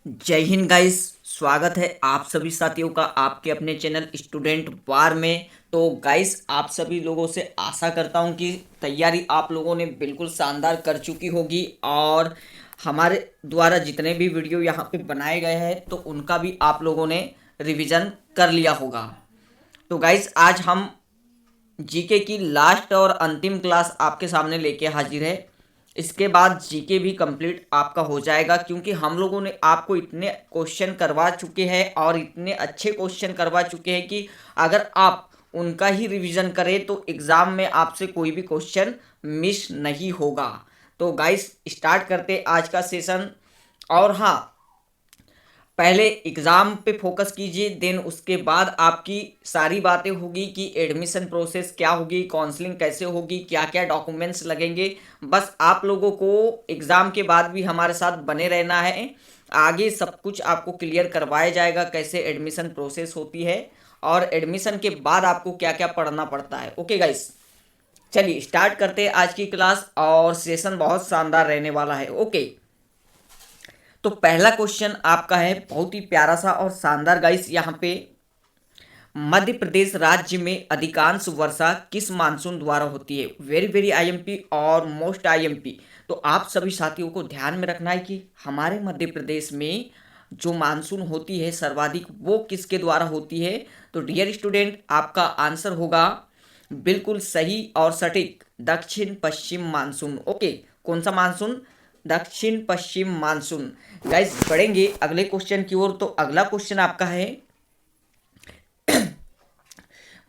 जय हिंद गाइस। स्वागत है आप सभी साथियों का आपके अपने चैनल स्टूडेंट वार में। तो गाइस, आप सभी लोगों से आशा करता हूं कि तैयारी आप लोगों ने बिल्कुल शानदार कर चुकी होगी और हमारे द्वारा जितने भी वीडियो यहाँ पे बनाए गए हैं तो उनका भी आप लोगों ने रिवीजन कर लिया होगा। तो गाइस, आज हम जीके की लास्ट और अंतिम क्लास आपके सामने लेके हाजिर है। इसके बाद जीके भी कंप्लीट आपका हो जाएगा, क्योंकि हम लोगों ने आपको इतने क्वेश्चन करवा चुके हैं और इतने अच्छे क्वेश्चन करवा चुके हैं कि अगर आप उनका ही रिवीजन करें तो एग्ज़ाम में आपसे कोई भी क्वेश्चन मिस नहीं होगा। तो गाइस, स्टार्ट करते आज का सेशन। और हाँ, पहले एग्ज़ाम पे फोकस कीजिए, देन उसके बाद आपकी सारी बातें होगी कि एडमिशन प्रोसेस क्या होगी, काउंसलिंग कैसे होगी, क्या क्या डॉक्यूमेंट्स लगेंगे। बस आप लोगों को एग्ज़ाम के बाद भी हमारे साथ बने रहना है। आगे सब कुछ आपको क्लियर करवाया जाएगा, कैसे एडमिशन प्रोसेस होती है और एडमिशन के बाद आपको क्या क्या पढ़ना पड़ता है। ओके गाइस, चलिए स्टार्ट करते हैं आज की क्लास और सेशन बहुत शानदार रहने वाला है। ओके, तो पहला क्वेश्चन आपका है बहुत ही प्यारा सा और शानदार गाइस। यहाँ पे मध्य प्रदेश राज्य में अधिकांश वर्षा किस मानसून द्वारा होती है? वेरी वेरी आईएमपी और मोस्ट आईएमपी। तो आप सभी साथियों को ध्यान में रखना है कि हमारे मध्य प्रदेश में जो मानसून होती है सर्वाधिक, वो किसके द्वारा होती है? तो डियर स्टूडेंट, आपका आंसर होगा बिल्कुल सही और सटीक, दक्षिण पश्चिम मानसून। ओके, कौन सा मानसून? दक्षिण पश्चिम मानसून। गाइस, बढ़ेंगे अगले क्वेश्चन की ओर। तो अगला क्वेश्चन आपका है,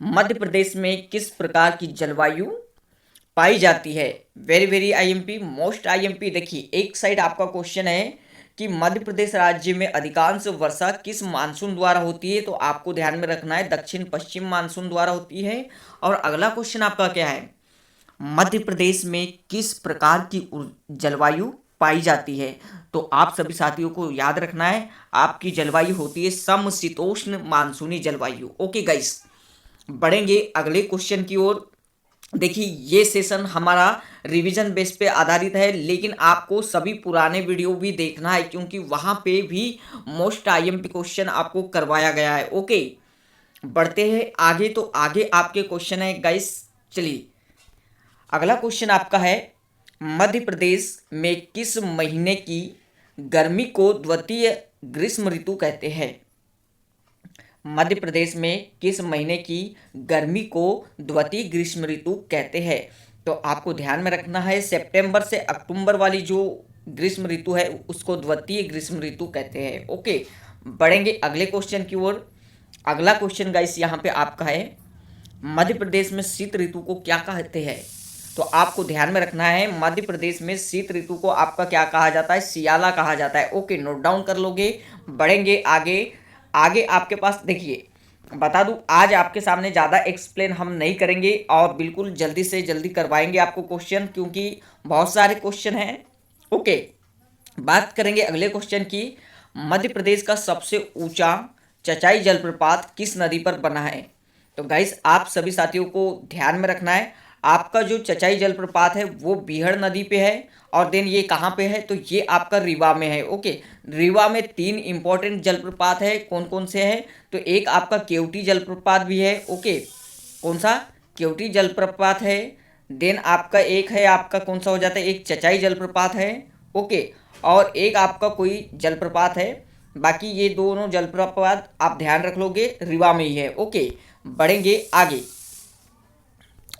मध्य प्रदेश में किस प्रकार की जलवायु पाई जाती है? Very very IMP, most IMP. देखिए, एक साइड आपका क्वेश्चन है कि मध्य प्रदेश राज्य में अधिकांश वर्षा किस मानसून द्वारा होती है, तो आपको ध्यान में रखना है दक्षिण पश्चिम मानसून द्वारा होती है। और अगला क्वेश्चन आपका क्या है, मध्य प्रदेश में किस प्रकार की जलवायु पाई जाती है? तो आप सभी साथियों को याद रखना है, आपकी जलवायु होती है समशीतोष्ण मानसूनी जलवायु। ओके गाइस, बढ़ेंगे अगले क्वेश्चन की ओर। देखिए, ये सेशन हमारा रिवीजन बेस पे आधारित है, लेकिन आपको सभी पुराने वीडियो भी देखना है, क्योंकि वहाँ पे भी मोस्ट आईएमपी क्वेश्चन आपको करवाया गया है। ओके, बढ़ते हैं आगे। तो आगे आपके क्वेश्चन है गाइस, चलिए अगला क्वेश्चन आपका है, मध्य प्रदेश में किस महीने की गर्मी को द्वितीय ग्रीष्म ऋतु कहते हैं? मध्य प्रदेश में किस महीने की गर्मी को द्वितीय ग्रीष्म ऋतु कहते हैं? तो आपको ध्यान में रखना है, सितंबर से अक्टूबर वाली जो ग्रीष्म ऋतु है उसको द्वितीय ग्रीष्म ऋतु कहते हैं। ओके, बढ़ेंगे अगले क्वेश्चन की ओर। अगला क्वेश्चन गाइस यहाँ पे आपका है, मध्य प्रदेश में शीत ऋतु को क्या कहते हैं? तो आपको ध्यान में रखना है, मध्य प्रदेश में शीत ऋतु को आपका क्या कहा जाता है? सियाला कहा जाता है। ओके, नोट डाउन कर लोगे। बढ़ेंगे आगे। आगे आपके पास देखिए, बता दूं, आज आपके सामने ज़्यादा एक्सप्लेन हम नहीं करेंगे और बिल्कुल जल्दी से जल्दी करवाएंगे आपको क्वेश्चन, क्योंकि बहुत सारे क्वेश्चन हैं। ओके, बात करेंगे अगले क्वेश्चन की, मध्य प्रदेश का सबसे ऊंचा चचाई जलप्रपात किस नदी पर बना है? तो गाइस, आप सभी साथियों को ध्यान में रखना है, आपका जो चचाई जलप्रपात है वो बीहड़ नदी पे है। और देन ये कहाँ पे है? तो ये आपका रीवा में है। ओके, रीवा में 3 इंपॉर्टेंट जलप्रपात है। कौन कौन से हैं? तो एक आपका केवटी जलप्रपात भी है। ओके, कौन सा? केवटी जलप्रपात है। देन आपका एक है, आपका कौन सा हो जाता है? एक चचाई जलप्रपात है। ओके, और एक आपका कोई जलप्रपात है। बाकी ये दोनों जलप्रपात आप ध्यान रख लोगे, रीवा में ही है। ओके, बढ़ेंगे आगे।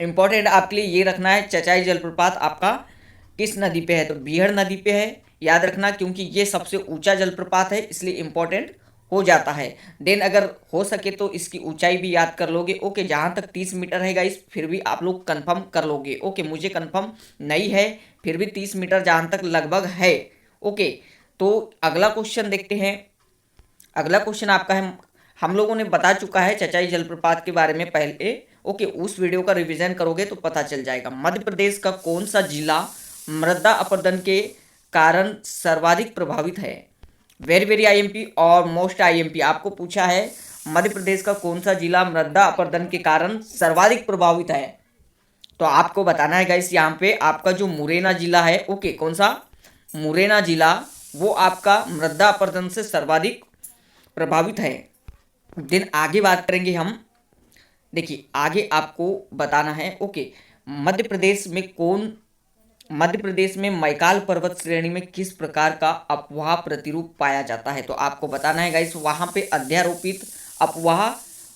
इंपॉर्टेंट आपके लिए ये रखना है, चचाई जलप्रपात आपका किस नदी पे है? तो बीहड़ नदी पे है, याद रखना, क्योंकि ये सबसे ऊंचा जलप्रपात है इसलिए इंपॉर्टेंट हो जाता है। देन अगर हो सके तो इसकी ऊंचाई भी याद कर लोगे। ओके, जहाँ तक 30 मीटर है गाइस, फिर भी आप लोग कंफर्म कर लोगे। ओके, मुझे कंफर्म नहीं है, फिर भी 30 मीटर जहाँ तक लगभग है। ओके, तो अगला क्वेश्चन देखते हैं। अगला क्वेश्चन आपका है, हम लोगों ने बता चुका है चचाई जलप्रपात के बारे में पहले। ओके, उस वीडियो का रिवीजन करोगे तो पता चल जाएगा। मध्य प्रदेश का कौन सा जिला मृदा अपरदन के कारण सर्वाधिक प्रभावित है? वेरी वेरी आईएमपी और मोस्ट आईएमपी। आपको पूछा है, मध्य प्रदेश का कौन सा जिला मृदा अपरदन के कारण सर्वाधिक प्रभावित है? तो आपको बताना है गाइस, यहाँ पे आपका जो मुरैना जिला है। ओके, कौन सा? मुरैना जिला वो आपका मृदा अपरदन से सर्वाधिक प्रभावित है। दिन आगे बात करेंगे हम। देखिए आगे आपको बताना है, ओके, मध्य प्रदेश में मध्य प्रदेश में मैकाल पर्वत श्रेणी में किस प्रकार का अफवाह प्रतिरूप पाया जाता है। तो आपको बताना है गाइस, वहां पे अध्यारोपित अफवाह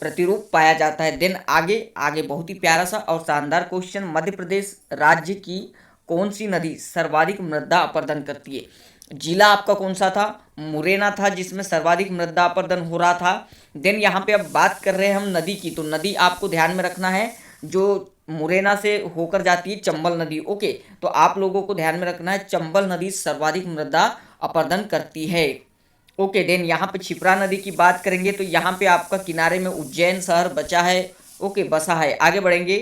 प्रतिरूप पाया जाता है। देन आगे आगे बहुत ही प्यारा सा और शानदार क्वेश्चन, मध्य प्रदेश राज्य की कौन सी नदी सर्वाधिक मृदा अपरदन करती है। जिला आपका कौन सा था, मुरैना था, जिसमें सर्वाधिक मृदा अपरदन हो रहा था। देन यहाँ पे अब बात कर रहे हैं हम नदी की, तो नदी आपको ध्यान में रखना है जो मुरैना से होकर जाती है चंबल नदी। ओके, तो आप लोगों को ध्यान में रखना है चंबल नदी सर्वाधिक मृदा अपरदन करती है। ओके, देन यहाँ पे क्षिप्रा नदी की बात करेंगे तो यहाँ पे आपका किनारे में उज्जैन शहर बचा है, ओके, बसा है। आगे बढ़ेंगे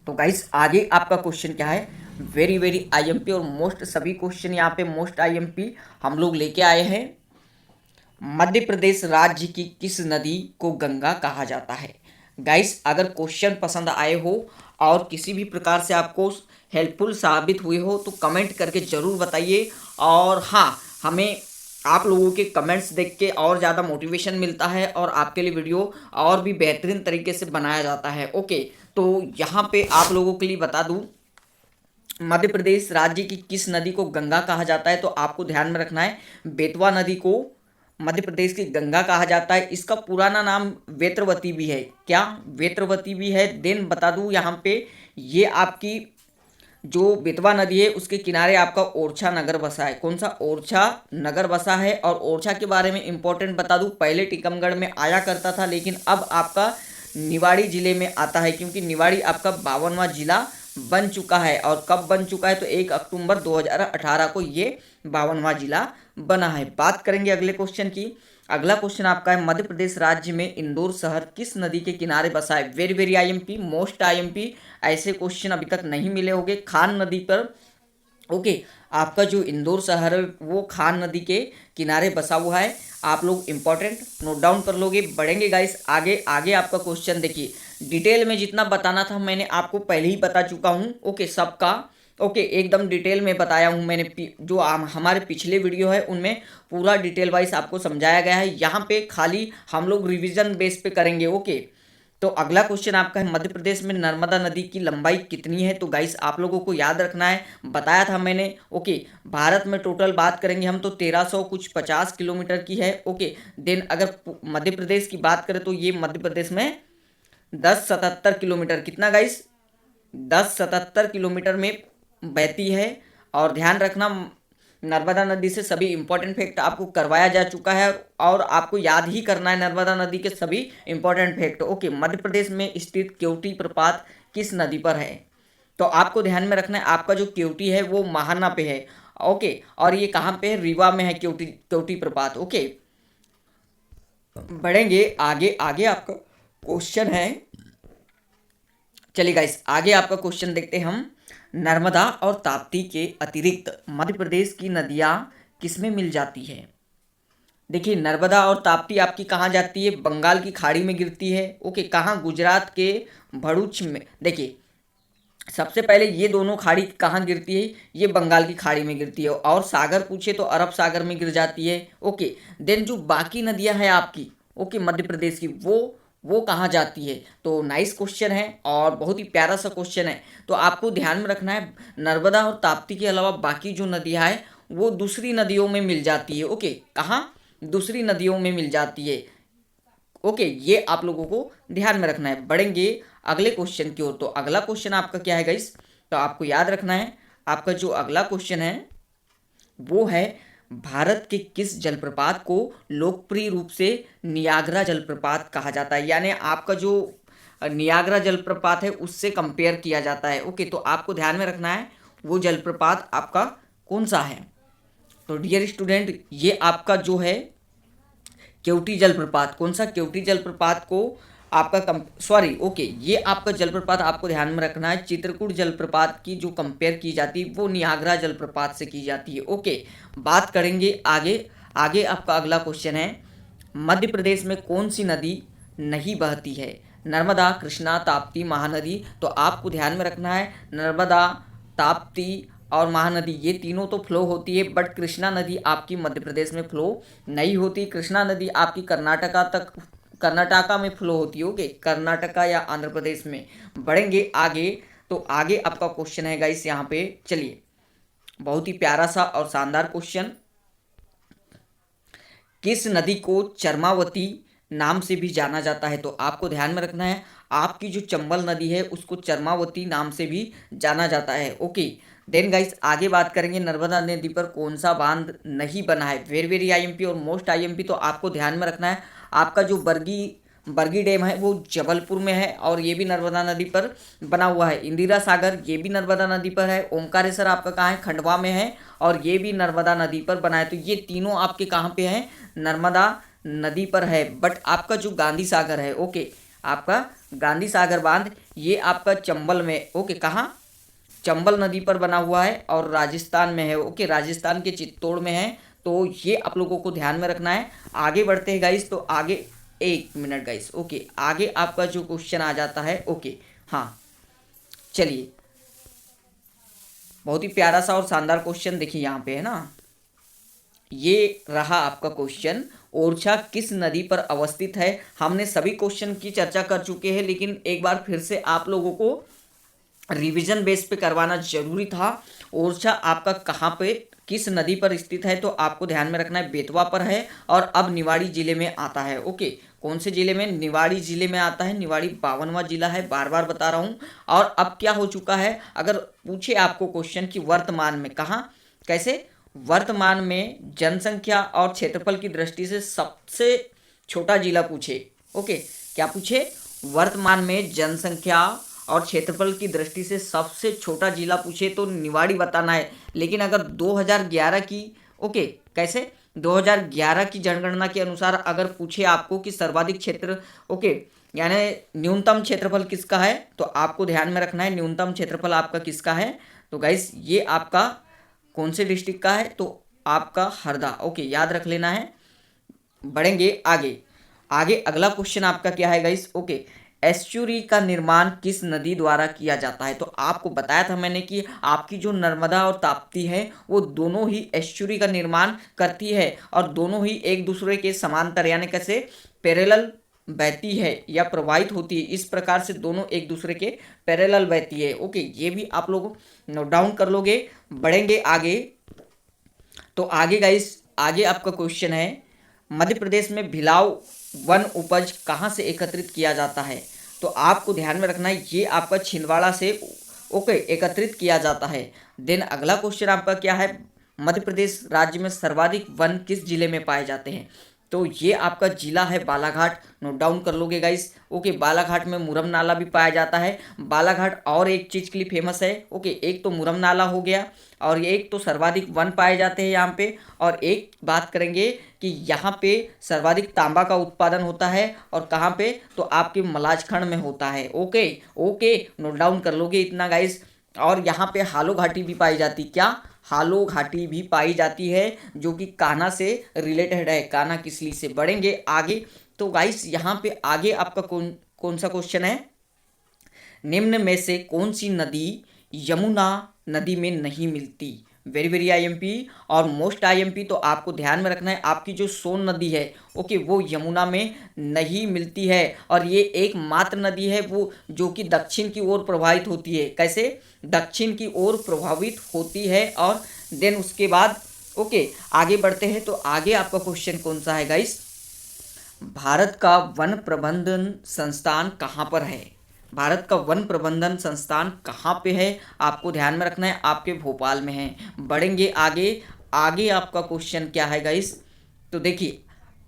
तो गाइस आगे आपका क्वेश्चन क्या है, वेरी वेरी आईएमपी और मोस्ट, सभी क्वेश्चन यहाँ पे मोस्ट आईएमपी हम लोग लेके आए हैं। मध्य प्रदेश राज्य की किस नदी को गंगा कहा जाता है। गाइस अगर क्वेश्चन पसंद आए हो और किसी भी प्रकार से आपको हेल्पफुल साबित हुए हो तो कमेंट करके ज़रूर बताइए। और हाँ, हमें आप लोगों के कमेंट्स देख के और ज़्यादा मोटिवेशन मिलता है और आपके लिए वीडियो और भी बेहतरीन तरीके से बनाया जाता है। ओके, तो यहाँ पे आप लोगों के लिए बता दूँ, मध्य प्रदेश राज्य की किस नदी को गंगा कहा जाता है, तो आपको ध्यान में रखना है बेतवा नदी को मध्य प्रदेश की गंगा कहा जाता है। इसका पुराना नाम वेत्रवती भी है, क्या वेत्रवती भी है। देन बता दूं यहाँ पे, ये आपकी जो बेतवा नदी है उसके किनारे आपका ओरछा नगर बसा है। कौन सा, ओरछा नगर बसा है। और ओरछा के बारे में इंपॉर्टेंट बता दूं, पहले टीकमगढ़ में आया करता था लेकिन अब आपका निवाड़ी जिले में आता है, क्योंकि निवाड़ी आपका 52वां जिला बन चुका है। और कब बन चुका है, तो 1 अक्टूबर 2018 को ये 52वां जिला बना है। बात करेंगे अगले क्वेश्चन की। अगला क्वेश्चन आपका है, मध्य प्रदेश राज्य में इंदौर शहर किस नदी के किनारे बसा है। Very very IMP, most IMP, ऐसे क्वेश्चन अभी तक नहीं मिले होंगे। खान नदी पर, ओके, आपका जो इंदौर शहर है वो खान नदी के किनारे बसा हुआ है। आप लोग इंपॉर्टेंट नोट डाउन कर लोगे। बढ़ेंगे गाइस आगे आगे आपका क्वेश्चन देखिए, डिटेल में जितना बताना था मैंने आपको पहले ही बता चुका हूँ। ओके, सबका ओके, एकदम डिटेल में बताया हूँ मैंने। जो हमारे पिछले वीडियो है उनमें पूरा डिटेल वाइज आपको समझाया गया है। यहाँ पे खाली हम लोग रिवीजन बेस पे करेंगे। ओके, तो अगला क्वेश्चन आपका है, मध्य प्रदेश में नर्मदा नदी की लंबाई कितनी है। तो गाइस आप लोगों को याद रखना है, बताया था मैंने। ओके, भारत में टोटल बात करेंगे हम तो 1300 कुछ 50 किलोमीटर की है। ओके, देन अगर मध्य प्रदेश की बात करें तो ये मध्य प्रदेश में 1077 किलोमीटर, कितना गाइस, 1077 किलोमीटर में बहती है। और ध्यान रखना, नर्मदा नदी से सभी इंपॉर्टेंट फैक्ट आपको करवाया जा चुका है और आपको याद ही करना है नर्मदा नदी के सभी इंपॉर्टेंट फैक्ट। ओके, मध्य प्रदेश में स्थित केवटी प्रपात किस नदी पर है। तो आपको ध्यान में रखना है, आपका जो केवटी है वो महाना पे है। ओके, और ये कहाँ पे है, रीवा में है केवटी केवटी प्रपात। ओके, बढ़ेंगे आगे आगे आपका क्वेश्चन है। चलिए गाइस आगे आपका क्वेश्चन देखते हैं हम। नर्मदा और ताप्ती के अतिरिक्त मध्य प्रदेश की नदियाँ किसमें मिल जाती है। देखिए नर्मदा और ताप्ती आपकी कहाँ जाती है, बंगाल की खाड़ी में गिरती है। ओके, कहाँ, गुजरात के भरूच में। देखिए सबसे पहले ये दोनों खाड़ी कहाँ गिरती है, ये बंगाल की खाड़ी में गिरती है। और सागर पूछे तो अरब सागर में गिर जाती है। ओके, देन जो बाकी नदियाँ हैं आपकी, ओके, मध्य प्रदेश की, वो कहाँ जाती है। तो नाइस क्वेश्चन है और बहुत ही प्यारा सा क्वेश्चन है। तो आपको ध्यान में रखना है, नर्मदा और ताप्ती के अलावा बाकी जो नदियाँ हैं वो दूसरी नदियों में मिल जाती है। ओके, कहाँ, दूसरी नदियों में मिल जाती है। ओके, ये आप लोगों को ध्यान में रखना है। बढ़ेंगे अगले क्वेश्चन की ओर। तो अगला क्वेश्चन आपका क्या है गाइस, तो आपको याद रखना है, आपका जो अगला क्वेश्चन है वो है, भारत के किस जलप्रपात को लोकप्रिय रूप से नियाग्रा जलप्रपात कहा जाता है। यानी आपका जो नियाग्रा जलप्रपात है उससे कंपेयर किया जाता है। ओके, तो आपको ध्यान में रखना है वो जलप्रपात आपका कौन सा है। तो डियर स्टूडेंट, ये आपका जो है केवटी जलप्रपात, कौन सा, केवटी जलप्रपात को आपका सॉरी, ओके, ये आपका जलप्रपात आपको ध्यान में रखना है, चित्रकूट जलप्रपात की जो कंपेयर की जाती है वो नियाग्रा जलप्रपात से की जाती है। ओके, बात करेंगे आगे आगे आपका अगला क्वेश्चन है, मध्य प्रदेश में कौन सी नदी नहीं बहती है। नर्मदा, कृष्णा, ताप्ती, महानदी। तो आपको ध्यान में रखना है नर्मदा, ताप्ती और महानदी, ये तीनों तो फ्लो होती है, बट कृष्णा नदी आपकी मध्य प्रदेश में फ्लो नहीं होती। कृष्णा नदी आपकी कर्नाटका में फ्लो होती है। ओके, कर्नाटका या आंध्र प्रदेश में। बढ़ेंगे आगे, तो आगे आपका क्वेश्चन है गाइस यहाँ पे, चलिए बहुत ही प्यारा सा और शानदार क्वेश्चन। किस नदी को चरमावती नाम से भी जाना जाता है? तो आपको ध्यान में रखना है, आपकी जो चंबल नदी है उसको चरमावती नाम से भी जाना जाता है। ओके, देन गाइस आगे बात करेंगे, नर्मदा नदी पर कौन सा बांध नहीं बना है? वेरी वेरी आईएमपी और मोस्ट आईएमपी, तो आपको ध्यान में रखना है, आपका जो बरगी डैम है वो जबलपुर में है और ये भी नर्मदा नदी पर बना हुआ है। इंदिरा सागर ये भी नर्मदा नदी पर है। ओमकारेश्वर आपका कहाँ है? खंडवा में है और ये भी नर्मदा नदी पर बना है। तो ये तीनों आपके कहाँ पे हैं? नर्मदा नदी पर है। बट आपका जो गांधी सागर है, ओके, आपका गांधी सागर बांध ये आपका चंबल में, ओके, कहाँ? चंबल नदी पर बना हुआ है और राजस्थान में है। ओके, राजस्थान के चित्तौड़ में है। तो ये आप लोगों को ध्यान में रखना है। आगे बढ़ते हैं गाइस, तो आगे एक मिनट गाइस, ओके, आगे आपका जो क्वेश्चन आ जाता है, ओके, हाँ चलिए, बहुत ही प्यारा सा और शानदार क्वेश्चन देखिए यहाँ पे है ना, ये रहा आपका क्वेश्चन। ओरछा किस नदी पर अवस्थित है? हमने सभी क्वेश्चन की चर्चा कर चुके हैं, लेकिन एक बार फिर से आप लोगों को रिवीजन बेस पे करवाना जरूरी था। ओरछा आपका कहाँ पे, किस नदी पर स्थित है? तो आपको ध्यान में रखना है, बेतवा पर है और अब निवाड़ी जिले में आता है। ओके, कौन से जिले में? निवाड़ी जिले में आता है। निवाड़ी 52वां जिला है, बार बार बता रहा हूँ। और अब क्या हो चुका है, अगर पूछे आपको क्वेश्चन कि वर्तमान में कहाँ, कैसे? वर्तमान में जनसंख्या और क्षेत्रफल की दृष्टि से सबसे छोटा जिला पूछे। ओके, क्या पूछे? वर्तमान में जनसंख्या और क्षेत्रफल की दृष्टि से सबसे छोटा जिला पूछे तो निवाड़ी बताना है। लेकिन अगर 2011 की, ओके, कैसे 2011 की जनगणना के अनुसार अगर पूछे आपको कि सर्वाधिक क्षेत्र, ओके, यानी न्यूनतम क्षेत्रफल किसका है, तो आपको ध्यान में रखना है न्यूनतम क्षेत्रफल आपका किसका है। तो गाइस ये आपका कौन से डिस्ट्रिक्ट का है? तो आपका हरदा। ओके, याद रख लेना है। बढ़ेंगे आगे, आगे अगला क्वेश्चन आपका क्या है गाइस? ओके, एस्चुरी का निर्माण किस नदी द्वारा किया जाता है? तो आपको बताया था मैंने कि आपकी जो नर्मदा और ताप्ती है वो दोनों ही एस्चुरी का निर्माण करती है और दोनों ही एक दूसरे के समांतर, यानी कैसे पैरेलल बहती है या प्रवाहित होती है। इस प्रकार से दोनों एक दूसरे के पैरेलल बहती है। ओके, ये भी आप लोग नोट डाउन कर लोगे। बढ़ेंगे आगे, तो आगे गाइस आगे आपका क्वेश्चन है, मध्य प्रदेश में भिलाव वन उपज कहाँ से एकत्रित किया जाता है? तो आपको ध्यान में रखना है, ये आपका छिंदवाड़ा से, ओके, एकत्रित किया जाता है। देन अगला क्वेश्चन आपका क्या है, मध्य प्रदेश राज्य में सर्वाधिक वन किस जिले में पाए जाते हैं? तो ये आपका जिला है बालाघाट, नोट डाउन कर लोगे गाइस। ओके, बालाघाट में मुरम नाला भी पाया जाता है। बालाघाट और एक चीज़ के लिए फेमस है। ओके, एक तो मुरम नाला हो गया और एक तो सर्वाधिक वन पाए जाते हैं यहाँ पे, और एक बात करेंगे कि यहाँ पे सर्वाधिक तांबा का उत्पादन होता है और कहाँ पे, तो आपके मलाजखंड में होता है। ओके ओके, नोट डाउन कर लोगे इतना गाइस। और यहाँ पे हालो घाटी भी पाई जाती, क्या? हालो घाटी भी पाई जाती है, जो कि कान्हा से रिलेटेड है, कान्हा किसली से। बढ़ेंगे आगे, तो गाइस यहाँ पे आगे आपका कौन कौन सा क्वेश्चन है, निम्न में से कौन सी नदी यमुना नदी में नहीं मिलती? वेरी वेरी आईएमपी और मोस्ट आईएमपी, तो आपको ध्यान में रखना है, आपकी जो सोन नदी है, ओके, वो यमुना में नहीं मिलती है और ये एकमात्र नदी है वो जो कि दक्षिण की ओर प्रवाहित होती है। कैसे? दक्षिण की ओर प्रभावित होती है। और देन उसके बाद, ओके, आगे बढ़ते हैं, तो आगे आपका क्वेश्चन कौन सा है गाइस, भारत का वन प्रबंधन संस्थान कहाँ पर है? भारत का वन प्रबंधन संस्थान कहाँ पे है? आपको ध्यान में रखना है, आपके भोपाल में है। बढ़ेंगे आगे, आगे आपका क्वेश्चन क्या है गाइस, तो देखिए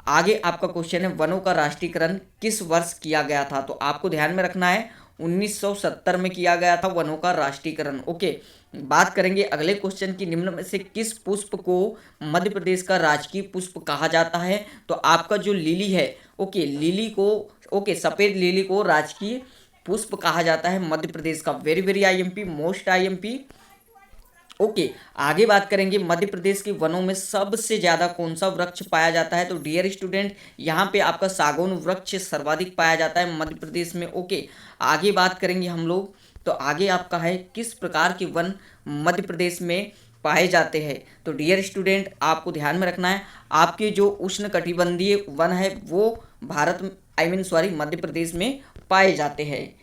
आगे आपका क्वेश्चन है, वनों का राष्ट्रीयकरण किस वर्ष किया गया था? तो आपको ध्यान में रखना है 1970 में किया गया था वनों का राष्ट्रीयकरण। ओके, बात करेंगे अगले क्वेश्चन की, निम्न में से किस पुष्प को मध्य प्रदेश का राजकीय पुष्प कहा जाता है? तो आपका जो लिली है, ओके, लिली को, ओके, सफ़ेद लिली को राजकीय पुष्प कहा जाता है मध्य प्रदेश का। Very very IMP, most IMP. Okay, आगे बात करेंगे, मध्य प्रदेश के वनों में सबसे ज़्यादा कौन सा वृक्ष पाया जाता है? तो डियर स्टूडेंट, यहाँ पे आपका सागौन वृक्ष सर्वाधिक पाया जाता है मध्य प्रदेश में। ओके, आगे बात करेंगे हम लोग, तो आगे आपका है, किस प्रकार के वन मध्य प्रदेश में पाए जाते हैं। तो डियर स्टूडेंट, आपको ध्यान में रखना है, आपके जो उष्णकटिबंधीय वन है वो मध्य प्रदेश में पाए जाते हैं।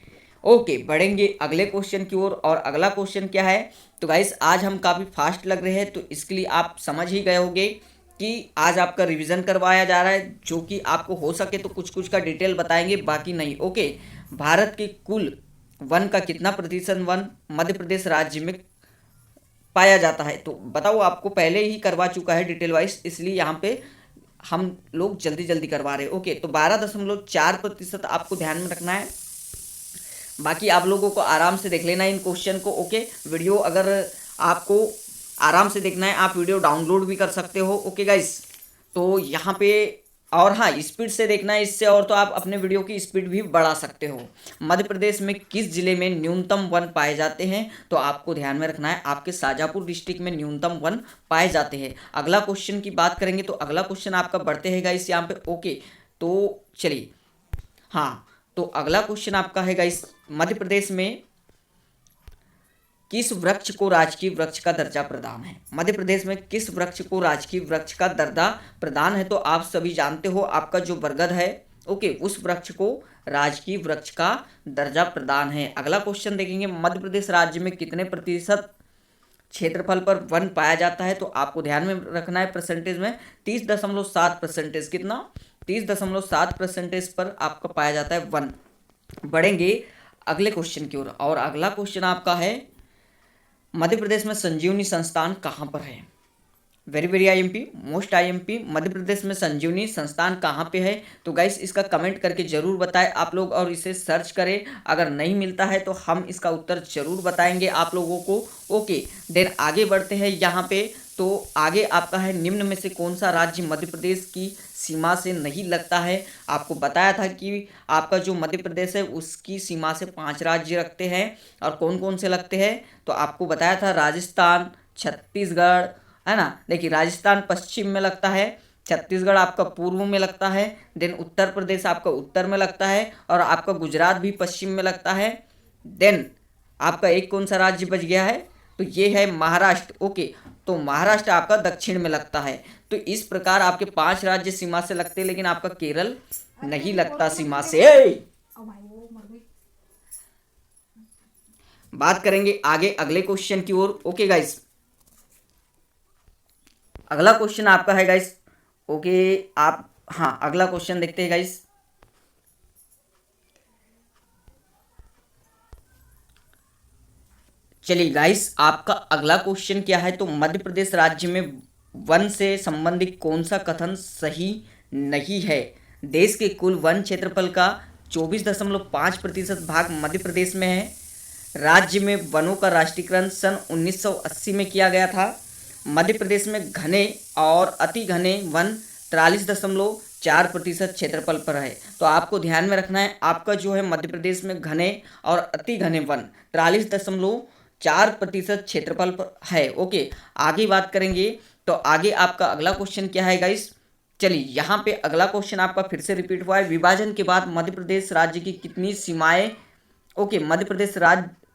ओके, बढ़ेंगे अगले क्वेश्चन की ओर। और अगला क्वेश्चन क्या है, तो गाइस आज हम काफ़ी फास्ट लग रहे हैं, तो इसके लिए आप समझ ही गए होंगे कि आज आपका रिवीजन करवाया जा रहा है, जो कि आपको हो सके तो कुछ कुछ का डिटेल बताएंगे, बाकी नहीं। ओके, भारत के कुल वन का कितना प्रतिशत वन मध्य प्रदेश राज्य में पाया जाता है, तो बताओ। आपको पहले ही करवा चुका है डिटेल वाइज, इसलिए यहाँ पे हम लोग जल्दी जल्दी करवा रहे हैं। ओके, तो 12.4% आपको ध्यान में रखना है। बाकी आप लोगों को आराम से देख लेना है इन क्वेश्चन को। ओके, वीडियो अगर आपको आराम से देखना है, आप वीडियो डाउनलोड भी कर सकते हो। ओके गाइस, तो यहाँ पे और हाँ, स्पीड से देखना है इससे, और तो आप अपने वीडियो की स्पीड भी बढ़ा सकते हो। मध्य प्रदेश में किस जिले में न्यूनतम वन पाए जाते हैं, तो आपको ध्यान में रखना है आपके शाजापुर डिस्ट्रिक्ट में न्यूनतम वन पाए जाते हैं। अगला क्वेश्चन की बात करेंगे, तो अगला क्वेश्चन आपका बढ़ते हैं गाइस यहाँ पे। ओके, तो चलिए, हाँ, तो अगला क्वेश्चन आपका है गाइस, मध्य प्रदेश में किस वृक्ष को राजकीय वृक्ष का दर्जा प्रदान है? मध्य प्रदेश में किस वृक्ष को राजकीय वृक्ष का दर्जा प्रदान है? तो आप सभी जानते हो, आपका जो बरगद है, ओके, उस वृक्ष को राजकीय वृक्ष का दर्जा प्रदान है। अगला क्वेश्चन देखेंगे, मध्य प्रदेश राज्य में कितने प्रतिशत क्षेत्रफल पर वन पाया जाता है? तो आपको ध्यान में रखना है परसेंटेज में 30.7%। कितना? 30.7% पर आपका पाया जाता है वन। बढ़ेंगे अगले क्वेश्चन की ओर। और अगला क्वेश्चन आपका है, मध्य प्रदेश में संजीवनी संस्थान कहाँ पर है? Very very IMP, most IMP, Madhya Pradesh में संजीवनी संस्थान कहाँ पे है? तो गाइस इसका कमेंट करके जरूर बताएं आप लोग, और इसे सर्च करें। अगर नहीं मिलता है तो हम इसका उत्तर जरूर बताएंगे आप लोगों को। ओके, देन आगे बढ़ते हैं यहाँ पे। तो आगे आपका है, निम्न में से कौन सा राज्य मध्य प्रदेश की सीमा से नहीं लगता है? आपको बताया था कि आपका जो मध्य प्रदेश है उसकी सीमा से 5 राज्य रखते हैं, और कौन कौन से लगते हैं तो आपको बताया था, राजस्थान, छत्तीसगढ़, है ना। देखिए, राजस्थान पश्चिम में लगता है, छत्तीसगढ़ आपका पूर्व में लगता है, देन उत्तर प्रदेश आपका उत्तर में लगता है, और आपका गुजरात भी पश्चिम में लगता है। देन आपका एक कौन सा राज्य बच गया है, तो ये है महाराष्ट्र। ओके, तो महाराष्ट्र आपका दक्षिण में लगता है। तो इस प्रकार आपके 5 राज्य सीमा से लगते हैं, लेकिन आपका केरल नहीं लगता सीमा से। बात करेंगे आगे अगले क्वेश्चन की ओर। ओके गाइस, अगला क्वेश्चन आपका है गाइस। ओके, आप, हाँ, अगला क्वेश्चन देखते हैं गाइस। चलिए गाइस, आपका अगला क्वेश्चन क्या है, तो मध्य प्रदेश राज्य में वन से संबंधित कौन सा कथन सही नहीं है? देश के कुल वन क्षेत्रफल का 24.5% भाग मध्य प्रदेश में है। राज्य में वनों का राष्ट्रीयकरण सन 1980 में किया गया था। मध्य प्रदेश में घने और अति घने वन 43.4% क्षेत्रफल पर है। तो आपको ध्यान में रखना है, आपका जो है मध्य प्रदेश में घने और अति घने वन 43.4% क्षेत्रफल पर है। ओके, आगे बात करेंगे, तो आगे आपका अगला क्वेश्चन क्या है गाइस? चलिए, यहाँ पे अगला क्वेश्चन आपका फिर से रिपीट हुआ है, विभाजन के बाद मध्य प्रदेश राज्य की कितनी सीमाएं, ओके, मध्य प्रदेश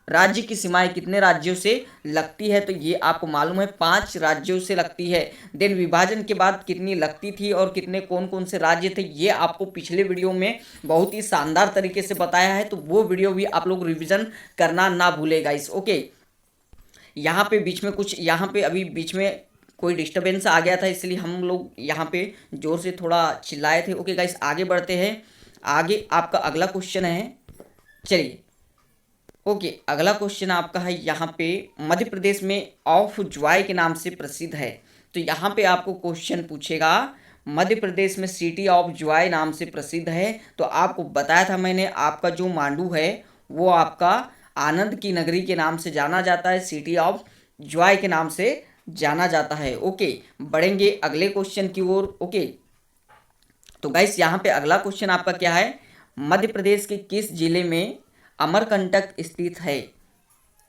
राज्य की सीमाएं कितने राज्यों से लगती है? तो ये आपको मालूम है 5 राज्यों से लगती है। देन विभाजन के बाद कितनी लगती थी और कितने कौन कौन से राज्य थे, ये आपको पिछले वीडियो में बहुत ही शानदार तरीके से बताया है, तो वो वीडियो भी आप लोग रिवीजन करना ना भूलेगा इस। ओके, यहाँ पे बीच में कुछ, यहाँ पे अभी बीच में कोई डिस्टर्बेंस आ गया था, इसलिए हम लोग यहाँ पे जोर से थोड़ा चिल्लाए थे। ओके गाइस, आगे बढ़ते हैं। आगे आपका अगला क्वेश्चन है, चलिए। ओके, अगला क्वेश्चन आपका है यहाँ पे, मध्य प्रदेश में ऑफ जॉय के नाम से प्रसिद्ध है। तो यहाँ पे आपको क्वेश्चन पूछेगा, मध्य प्रदेश में सिटी ऑफ जॉय नाम से प्रसिद्ध है। तो आपको बताया था मैंने, आपका जो मांडू है वो आपका आनंद की नगरी के नाम से जाना जाता है, सिटी ऑफ जॉय के नाम से जाना जाता है। ओके, बढ़ेंगे अगले क्वेश्चन की ओर। ओके, तो गाइस यहाँ पे अगला क्वेश्चन आपका क्या है, मध्य प्रदेश के किस जिले में अमरकंटक स्थित है?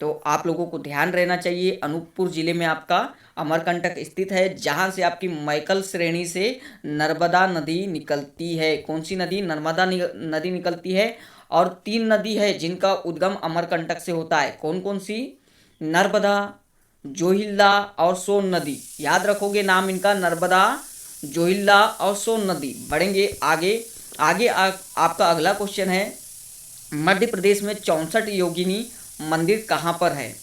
तो आप लोगों को ध्यान रहना चाहिए, अनूपपुर जिले में आपका अमरकंटक स्थित है, जहां से आपकी मैकल श्रेणी से नर्मदा नदी निकलती है। कौन सी नदी? नर्मदा नदी निकलती है। और 3 नदी है जिनका उद्गम अमरकंटक से होता है। कौन कौन सी? नर्मदा, जोहिल्ला और सोन नदी, याद रखोगे नाम इनका, नर्मदा, जोहिल्ला और सोन नदी। बढ़ेंगे आगे। आपका अगला क्वेश्चन है, मध्य प्रदेश में 64 योगिनी मंदिर कहाँ पर है?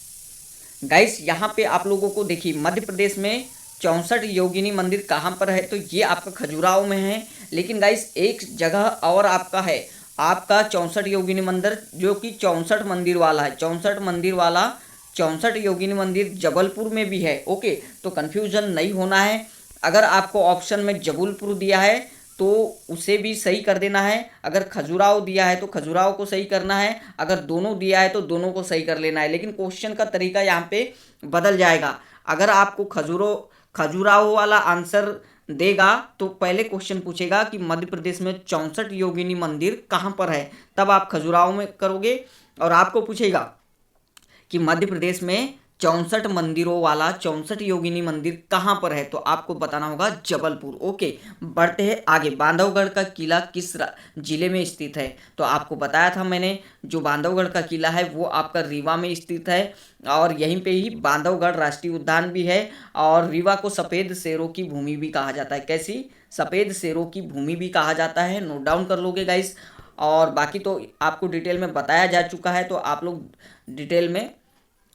गाइस यहाँ पे आप लोगों को देखिए, मध्य प्रदेश में 64 योगिनी मंदिर कहाँ पर है, तो ये आपका खजुराहो में है। लेकिन गाइस एक जगह और आपका है, आपका 64 योगिनी मंदिर जो कि 64 मंदिर वाला है, 64 मंदिर वाला 64 योगिनी मंदिर जबलपुर में भी है। ओके, तो कन्फ्यूजन नहीं होना है। अगर आपको ऑप्शन में जबलपुर दिया है तो उसे भी सही कर देना है, अगर खजुराहो दिया है तो खजुराहो को सही करना है, अगर दोनों दिया है तो दोनों को सही कर लेना है। लेकिन क्वेश्चन का तरीका यहाँ पे बदल जाएगा। अगर आपको खजुराहो वाला आंसर देगा तो पहले क्वेश्चन पूछेगा कि मध्य प्रदेश में 64 योगिनी मंदिर कहाँ पर है, तब आप खजुराहो में करोगे। और आपको पूछेगा कि मध्य प्रदेश में 64 मंदिरों वाला 64 योगिनी मंदिर कहाँ पर है, तो आपको बताना होगा जबलपुर। ओके, बढ़ते हैं आगे। बांधवगढ़ का किला किस जिले में स्थित है? तो आपको बताया था मैंने, जो बांधवगढ़ का किला है वो आपका रीवा में स्थित है, और यहीं पे ही बांधवगढ़ राष्ट्रीय उद्यान भी है। और रीवा को सफ़ेद शेरों की भूमि भी कहा जाता है। कैसी? सफ़ेद शेरों की भूमि भी कहा जाता है। नोट डाउन कर लोगे गाइस। और बाकी तो आपको डिटेल में बताया जा चुका है, तो आप लोग डिटेल में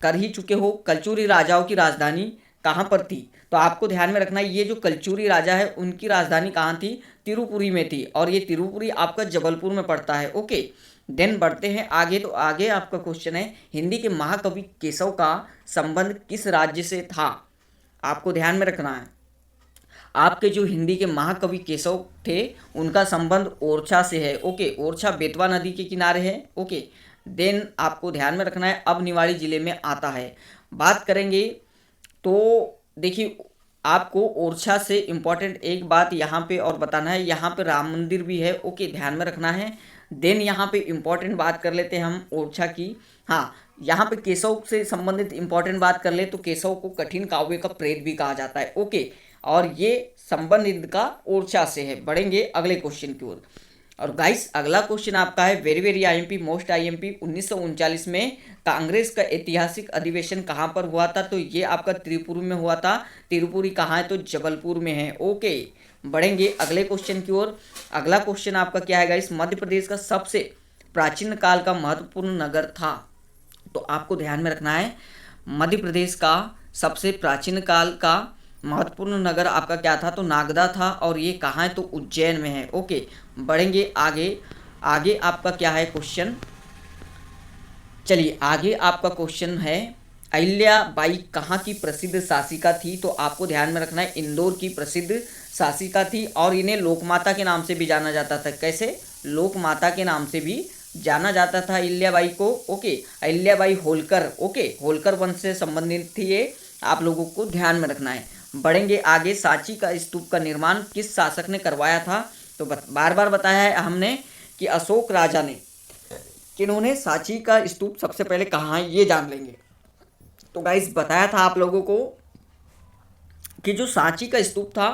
कर ही चुके हो। कलचुरी राजाओं की राजधानी कहाँ पर थी? तो आपको ध्यान में रखना है, ये जो कलचुरी राजा है उनकी राजधानी कहाँ थी? तिरुपुरी में थी, और ये तिरुपुरी आपका जबलपुर में पड़ता है। ओके, देन बढ़ते हैं आगे। तो आगे आपका क्वेश्चन है, हिंदी के महाकवि केशव का संबंध किस राज्य से था? आपको ध्यान में रखना है, आपके जो हिंदी के महाकवि केशव थे उनका संबंध ओरछा से है। ओके, ओरछा बेतवा नदी के किनारे है। ओके, देन आपको ध्यान में रखना है, अब निवाड़ी जिले में आता है। बात करेंगे तो देखिए, आपको ओरछा से इम्पॉर्टेंट एक बात यहाँ पे और बताना है, यहाँ पे राम मंदिर भी है। ओके, ध्यान में रखना है। देन यहाँ पे इम्पॉर्टेंट बात कर लेते हैं हम ओरछा की। हाँ, यहाँ पे केशव से संबंधित इम्पॉर्टेंट बात कर ले तो केशव को कठिन काव्य का प्रेत भी कहा जाता है। ओके, और ये संबंधित का ओरछा से है। बढ़ेंगे अगले क्वेश्चन की ओर। और गाइस अगला क्वेश्चन आपका है, very very IMP, most IMP, 1939 में कांग्रेस का ऐतिहासिक अधिवेशन कहाँ पर हुआ था? तो ये आपका त्रिपुरी में हुआ था। त्रिपुरी कहाँ है? तो जबलपुर में है। ओके, बढ़ेंगे अगले क्वेश्चन की ओर। अगला क्वेश्चन आपका क्या है गाइस, मध्य प्रदेश का सबसे प्राचीन काल का महत्वपूर्ण नगर था? तो आपको ध्यान में रखना है, मध्य प्रदेश का सबसे प्राचीन काल का महत्वपूर्ण नगर आपका क्या था? तो नागदा था, और ये कहाँ है? तो उज्जैन में है। ओके, बढ़ेंगे आगे। आगे आपका क्या है क्वेश्चन? चलिए आगे आपका क्वेश्चन है, अहिल्याबाई कहाँ की प्रसिद्ध शासिका थी? तो आपको ध्यान में रखना है, इंदौर की प्रसिद्ध शासिका थी, और इन्हें लोकमाता के नाम से भी जाना जाता था। कैसे? लोकमाता के नाम से भी जाना जाता था अहिल्याबाई को। ओके, अहिल्याबाई होलकर, ओके, होलकर वंश से संबंधित थी ये, आप लोगों को ध्यान में रखना है। बढ़ेंगे आगे, सांची का स्तूप का निर्माण किस शासक ने करवाया था? तो बार बार बताया है हमने कि अशोक राजा ने। किन्होंने सांची का स्तूप सबसे पहले कहाँ है ये जान लेंगे। तो गाइस बताया था आप लोगों को कि जो सांची का स्तूप था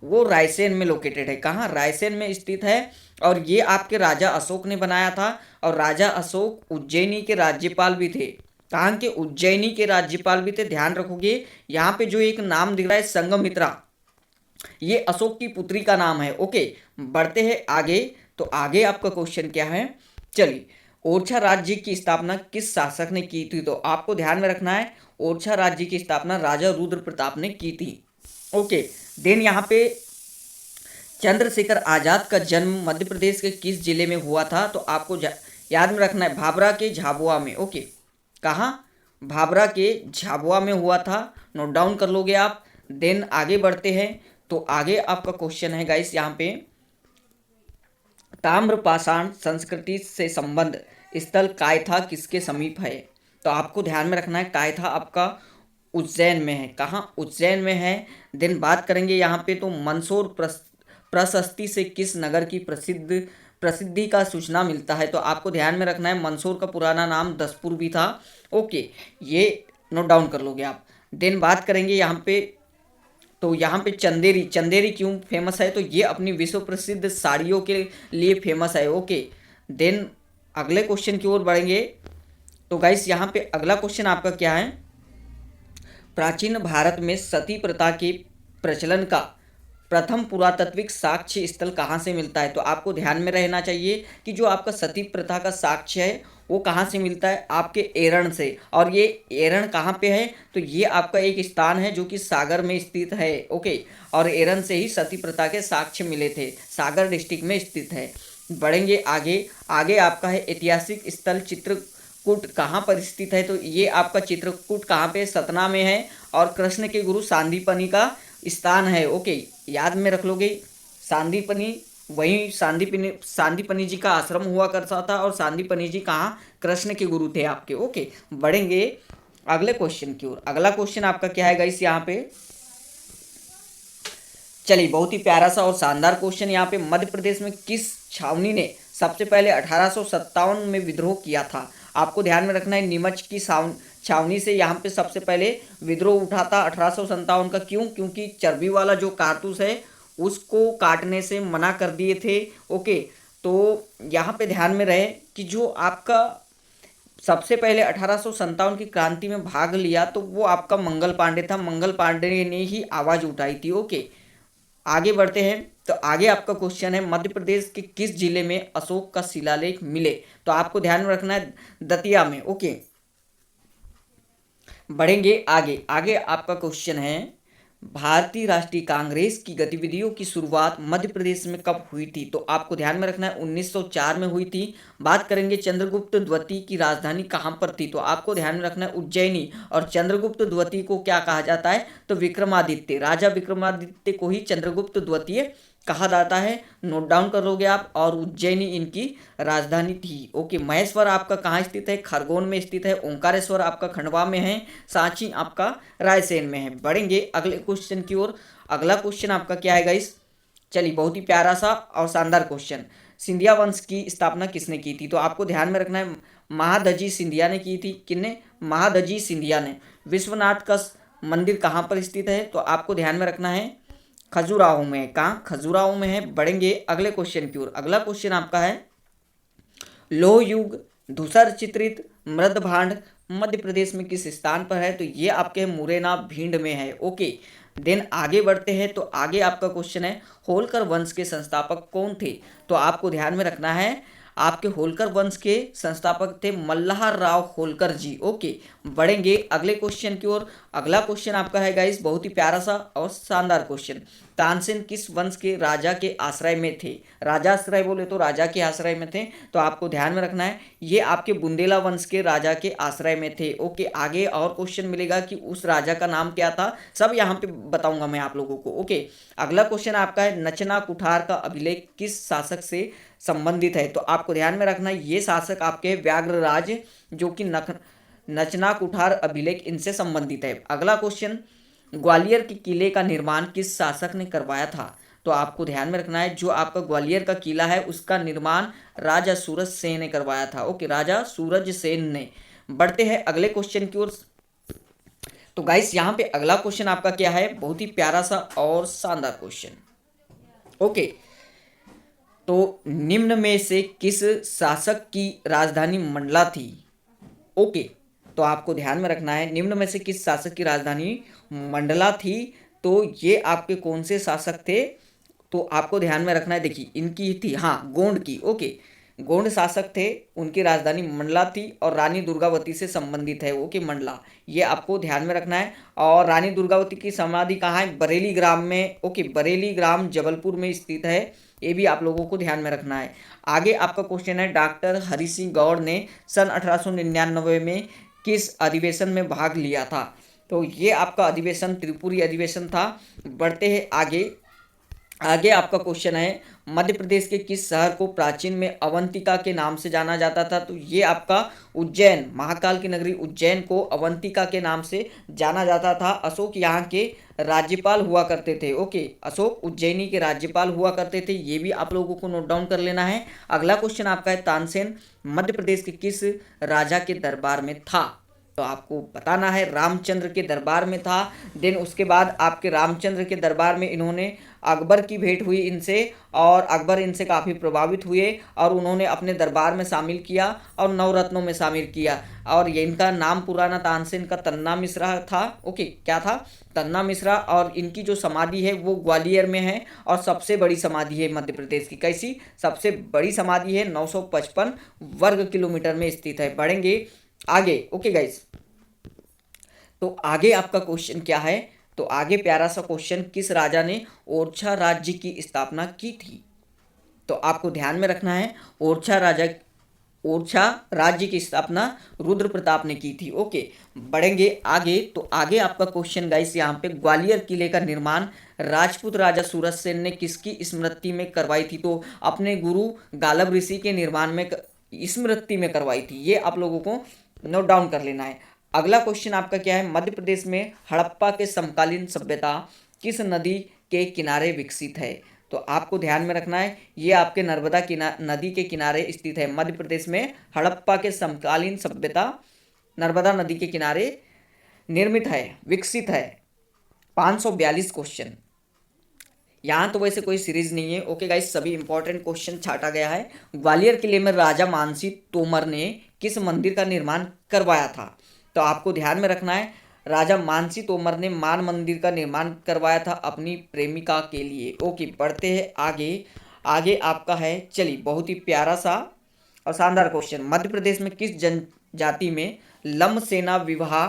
वो रायसेन में लोकेटेड है। कहाँ? रायसेन में स्थित है, और ये आपके राजा अशोक ने बनाया था। और राजा अशोक उज्जैनी के राज्यपाल भी थे। कहाँ के? उज्जैनी के राज्यपाल भी थे। ध्यान रखोगे, यहाँ पे जो एक नाम दिख रहा है संघमित्रा, ये अशोक की पुत्री का नाम है। ओके, बढ़ते हैं आगे। तो आगे आपका क्वेश्चन क्या है? चलिए, ओरछा राज्य की स्थापना किस शासक ने की थी? तो आपको ध्यान में रखना है, ओरछा राज्य की स्थापना राजा रुद्र प्रताप ने की थी। ओके, देन यहाँ पे चंद्रशेखर आजाद का जन्म मध्य प्रदेश के किस जिले में हुआ था? तो आपको याद में रखना है, भाभरा के झाबुआ में। ओके, कहाँ? भाभरा के झाबुआ में हुआ था। नोट डाउन कर लोगे आप। देन आगे बढ़ते हैं। तो आगे आपका क्वेश्चन है गाइस, यहाँ पे ताम्रपाषाण संस्कृति से संबंध स्थल कायथा किसके समीप है? तो आपको ध्यान में रखना है, कायथा आपका उज्जैन में है। कहाँ? उज्जैन में है। देन बात करेंगे यहाँ पे, तो मंदसौर प्रशस्ति से किस नगर की प्रसिद्धि का सूचना मिलता है? तो आपको ध्यान में रखना है, मंदसौर का पुराना नाम दसपुर भी था। ओके, ये नोट डाउन कर लोगे आप। देन बात करेंगे यहाँ पे, तो यहाँ पे चंदेरी क्यों फेमस है? तो ये अपनी विश्व प्रसिद्ध साड़ियों के लिए फेमस है। ओके, देन अगले क्वेश्चन की ओर बढ़ेंगे। तो गाइस यहाँ पे अगला क्वेश्चन आपका क्या है, प्राचीन भारत में सती प्रथा के प्रचलन का प्रथम पुरातात्विक साक्ष्य स्थल कहाँ से मिलता है? तो आपको ध्यान में रहना चाहिए कि जो आपका सती प्रथा का साक्ष्य है वो कहाँ से मिलता है? आपके एरण से। और ये एरण कहाँ पे है? तो ये आपका एक स्थान है जो कि सागर में स्थित है। ओके, और एरण से ही सती प्रथा के साक्ष्य मिले थे, सागर डिस्ट्रिक्ट में स्थित है। बढ़ेंगे आगे। आगे आपका है ऐतिहासिक स्थल चित्रकूट कहाँ पर स्थित है? तो ये आपका चित्रकूट कहाँ पे? सतना में है। और कृष्ण के गुरु सांदीपनि का स्थान है। ओके, याद में रख लोगे। सांदीपनि, वहीं सांदीपनि जी का आश्रम हुआ करता था। और सांदीपनि जी कहाँ? कृष्ण के गुरु थे आपके। ओके, बढ़ेंगे अगले क्वेश्चन की ओर। अगला क्वेश्चन आपका क्या है गाइस यहाँ पे? चलिए, बहुत ही प्यारा सा और शानदार क्वेश्चन यहाँ पे। मध्य प्रदेश में किस छावनी ने सबसे पहले 1857 में विद्रोह किया था? आपको ध्यान में रखना है, नीमच की छावनी से यहाँ पे सबसे पहले विद्रोह उठा था 1857 का। क्यों? क्योंकि चर्बी वाला जो कारतूस है उसको काटने से मना कर दिए थे। ओके, तो यहाँ पे ध्यान में रहे कि जो आपका सबसे पहले 1857 की क्रांति में भाग लिया तो वो आपका मंगल पांडे था। मंगल पांडे ने ही आवाज़ उठाई थी। ओके, आगे बढ़ते हैं। तो आगे आपका क्वेश्चन है, मध्य प्रदेश के किस जिले में अशोक का शिलालेख मिले? तो आपको ध्यान में रखना है, दतिया में। ओके, बढ़ेंगे आगे। आगे आपका क्वेश्चन है, भारतीय राष्ट्रीय कांग्रेस की गतिविधियों की शुरुआत मध्य प्रदेश में कब हुई थी? तो आपको ध्यान में रखना है 1904 में हुई थी। बात करेंगे चंद्रगुप्त द्वितीय की राजधानी कहाँ पर थी? तो आपको ध्यान में रखना है उज्जैनी। और चंद्रगुप्त द्वितीय को क्या कहा जाता है? तो विक्रमादित्य, राजा विक्रमादित्य को ही चंद्रगुप्त द्वितीय कहा जाता है। नोट डाउन कर लोगे आप। और उज्जैनी इनकी राजधानी थी। ओके, महेश्वर आपका कहाँ स्थित है? खरगोन में स्थित है। ओंकारेश्वर आपका खंडवा में है। सांची आपका रायसेन में है। बढ़ेंगे अगले क्वेश्चन की ओर। अगला क्वेश्चन आपका क्या है गाइस? चलिए, बहुत ही प्यारा सा और शानदार क्वेश्चन। सिंधिया वंश की स्थापना किसने की थी? तो आपको ध्यान में रखना है, महादजी सिंधिया ने की थी। किसने? महादजी सिंधिया ने। विश्वनाथ का मंदिर कहाँ पर स्थित है? तो आपको ध्यान में रखना है, खजुराहो में। कहाँ? खजुराहो में है। बढ़ेंगे अगले क्वेश्चन की ओर। अगला क्वेश्चन आपका है, लोह युग धूसर चित्रित मृद भांड मध्य प्रदेश में किस स्थान पर है? तो ये आपके मुरैना भिंड में है। ओके, देन आगे बढ़ते हैं। तो आगे आपका क्वेश्चन है, होलकर वंश के संस्थापक कौन थे? तो आपको ध्यान में रखना है, आपके होलकर वंश के संस्थापक थे मल्हार राव होलकर जी। ओके, बढ़ेंगे अगले क्वेश्चन की ओर। अगला क्वेश्चन आपका है गाइस, बहुत ही प्यारा सा और शानदार क्वेश्चन। तानसेन किस वंश के राजा के आश्रय में थे? राजा आश्रय बोले तो राजा के आश्रय में थे। तो आपको ध्यान में रखना है, ये आपके बुंदेला वंश के राजा के आश्रय में थे। ओके, आगे और क्वेश्चन मिलेगा कि उस राजा का नाम क्या था, सब यहाँ पे बताऊंगा मैं आप लोगों को। ओके, अगला क्वेश्चन आपका है, नचना कुठार का अभिलेख किस शासक से संबंधित है? तो आपको ध्यान में रखना है, ये शासक आपके व्याघ्रराज जो कि नचना कुठार अभिलेख इनसे संबंधित है। अगला क्वेश्चन, ग्वालियर के किले का निर्माण किस शासक ने करवाया था? तो आपको ध्यान में रखना है, जो आपका ग्वालियर का किला है उसका निर्माण राजा सूरज सेन ने करवाया था। ओके, राजा सूरज सेन ने। बढ़ते हैं अगले क्वेश्चन की ओर। तो गाइस, यहाँ पे अगला क्वेश्चन आपका क्या है? बहुत ही प्यारा सा और शानदार क्वेश्चन। ओके, तो निम्न में से किस शासक की राजधानी मंडला थी? ओके, तो आपको ध्यान में रखना है, निम्न में से किस शासक की राजधानी मंडला थी? तो ये आपके कौन से शासक थे? तो आपको ध्यान में रखना है, देखिए इनकी थी, हाँ, गोंड की। ओके, गोंड शासक थे, उनकी राजधानी मंडला थी और रानी दुर्गावती से संबंधित है। ओके, मंडला, ये आपको ध्यान में रखना है। और रानी दुर्गावती की समाधि कहाँ है? बरेली ग्राम में। ओके, बरेली ग्राम जबलपुर में स्थित है। ये भी आप लोगों को ध्यान में रखना है। आगे आपका क्वेश्चन है, डॉक्टर हरि सिंह गौड़ ने सन 1899 में किस अधिवेशन में भाग लिया था? तो ये आपका अधिवेशन त्रिपुरी अधिवेशन था। बढ़ते हैं आगे। आगे आपका क्वेश्चन है, मध्य प्रदेश के किस शहर को प्राचीन में अवंतिका के नाम से जाना जाता था? तो ये आपका उज्जैन, महाकाल की नगरी उज्जैन को अवंतिका के नाम से जाना जाता था। अशोक यहाँ के राज्यपाल हुआ करते थे। ओके, अशोक उज्जैनी के राज्यपाल हुआ करते थे। ये भी आप लोगों को नोट डाउन कर लेना है। अगला क्वेश्चन आपका है, तानसेन मध्य प्रदेश के किस राजा के दरबार में था? तो आपको बताना है, रामचंद्र के दरबार में था। देन उसके बाद आपके रामचंद्र के दरबार में इन्होंने अकबर की भेंट हुई इनसे और अकबर इनसे काफ़ी प्रभावित हुए और उन्होंने अपने दरबार में शामिल किया और नवरत्नों में शामिल किया। और ये इनका नाम पुराना तानसेन का तन्ना मिश्रा था। ओके, क्या था? तन्ना मिश्रा। और इनकी जो समाधि है वो ग्वालियर में है और सबसे बड़ी समाधि है मध्य प्रदेश की। कैसी? सबसे बड़ी समाधि है, 955 वर्ग किलोमीटर में स्थित है। बढ़ेंगे आगे। ओके गाइस, तो आगे आपका क्वेश्चन क्या है? तो आगे प्यारा सा क्वेश्चन, किस राजा ने ओरछा राज्य की स्थापना की थी? तो आपको ध्यान में रखना है, ओरछा राज्य की स्थापना रुद्र प्रताप ने की थी। ओके, बढ़ेंगे आगे। तो आगे आपका क्वेश्चन गाइस यहाँ पे, ग्वालियर किले का निर्माण राजपूत राजा सूरज सेन ने किसकी स्मृति में करवाई थी? तो अपने गुरु गालब ऋषि के निर्माण में स्मृति में करवाई थी। ये आप लोगों को नोट डाउन कर लेना है। अगला क्वेश्चन आपका क्या है? मध्य प्रदेश में हड़प्पा के समकालीन सभ्यता किस नदी के किनारे विकसित है? तो आपको ध्यान में रखना है, ये आपके नर्मदा नदी के किनारे स्थित है। मध्य प्रदेश में हड़प्पा के समकालीन सभ्यता नर्मदा नदी के किनारे निर्मित है, विकसित है। 542 क्वेश्चन। यहाँ तो वैसे कोई सीरीज नहीं है। ओके गाइस, सभी इंपॉर्टेंट क्वेश्चन छाटा गया है। ग्वालियर किले में राजा मानसी तोमर ने किस मंदिर का निर्माण करवाया था? तो आपको ध्यान में रखना है, राजा मानसी तोमर ने मान मंदिर का निर्माण करवाया था अपनी प्रेमिका के लिए। ओके, बढ़ते हैं आगे। आगे आपका है, चलिए बहुत ही प्यारा सा और शानदार क्वेश्चन, मध्य प्रदेश में किस जनजाति में लम सेना विवाह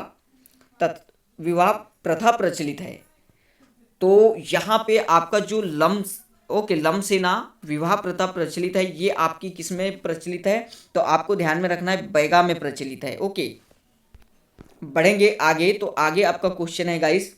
प्रथा प्रचलित है? तो यहाँ पे आपका जो लम सेना विवाह प्रथा प्रचलित है, ये आपकी किस में प्रचलित है? तो आपको ध्यान में रखना है, बैगा में प्रचलित है। ओके, बढ़ेंगे आगे। तो आगे आपका क्वेश्चन है गाइस,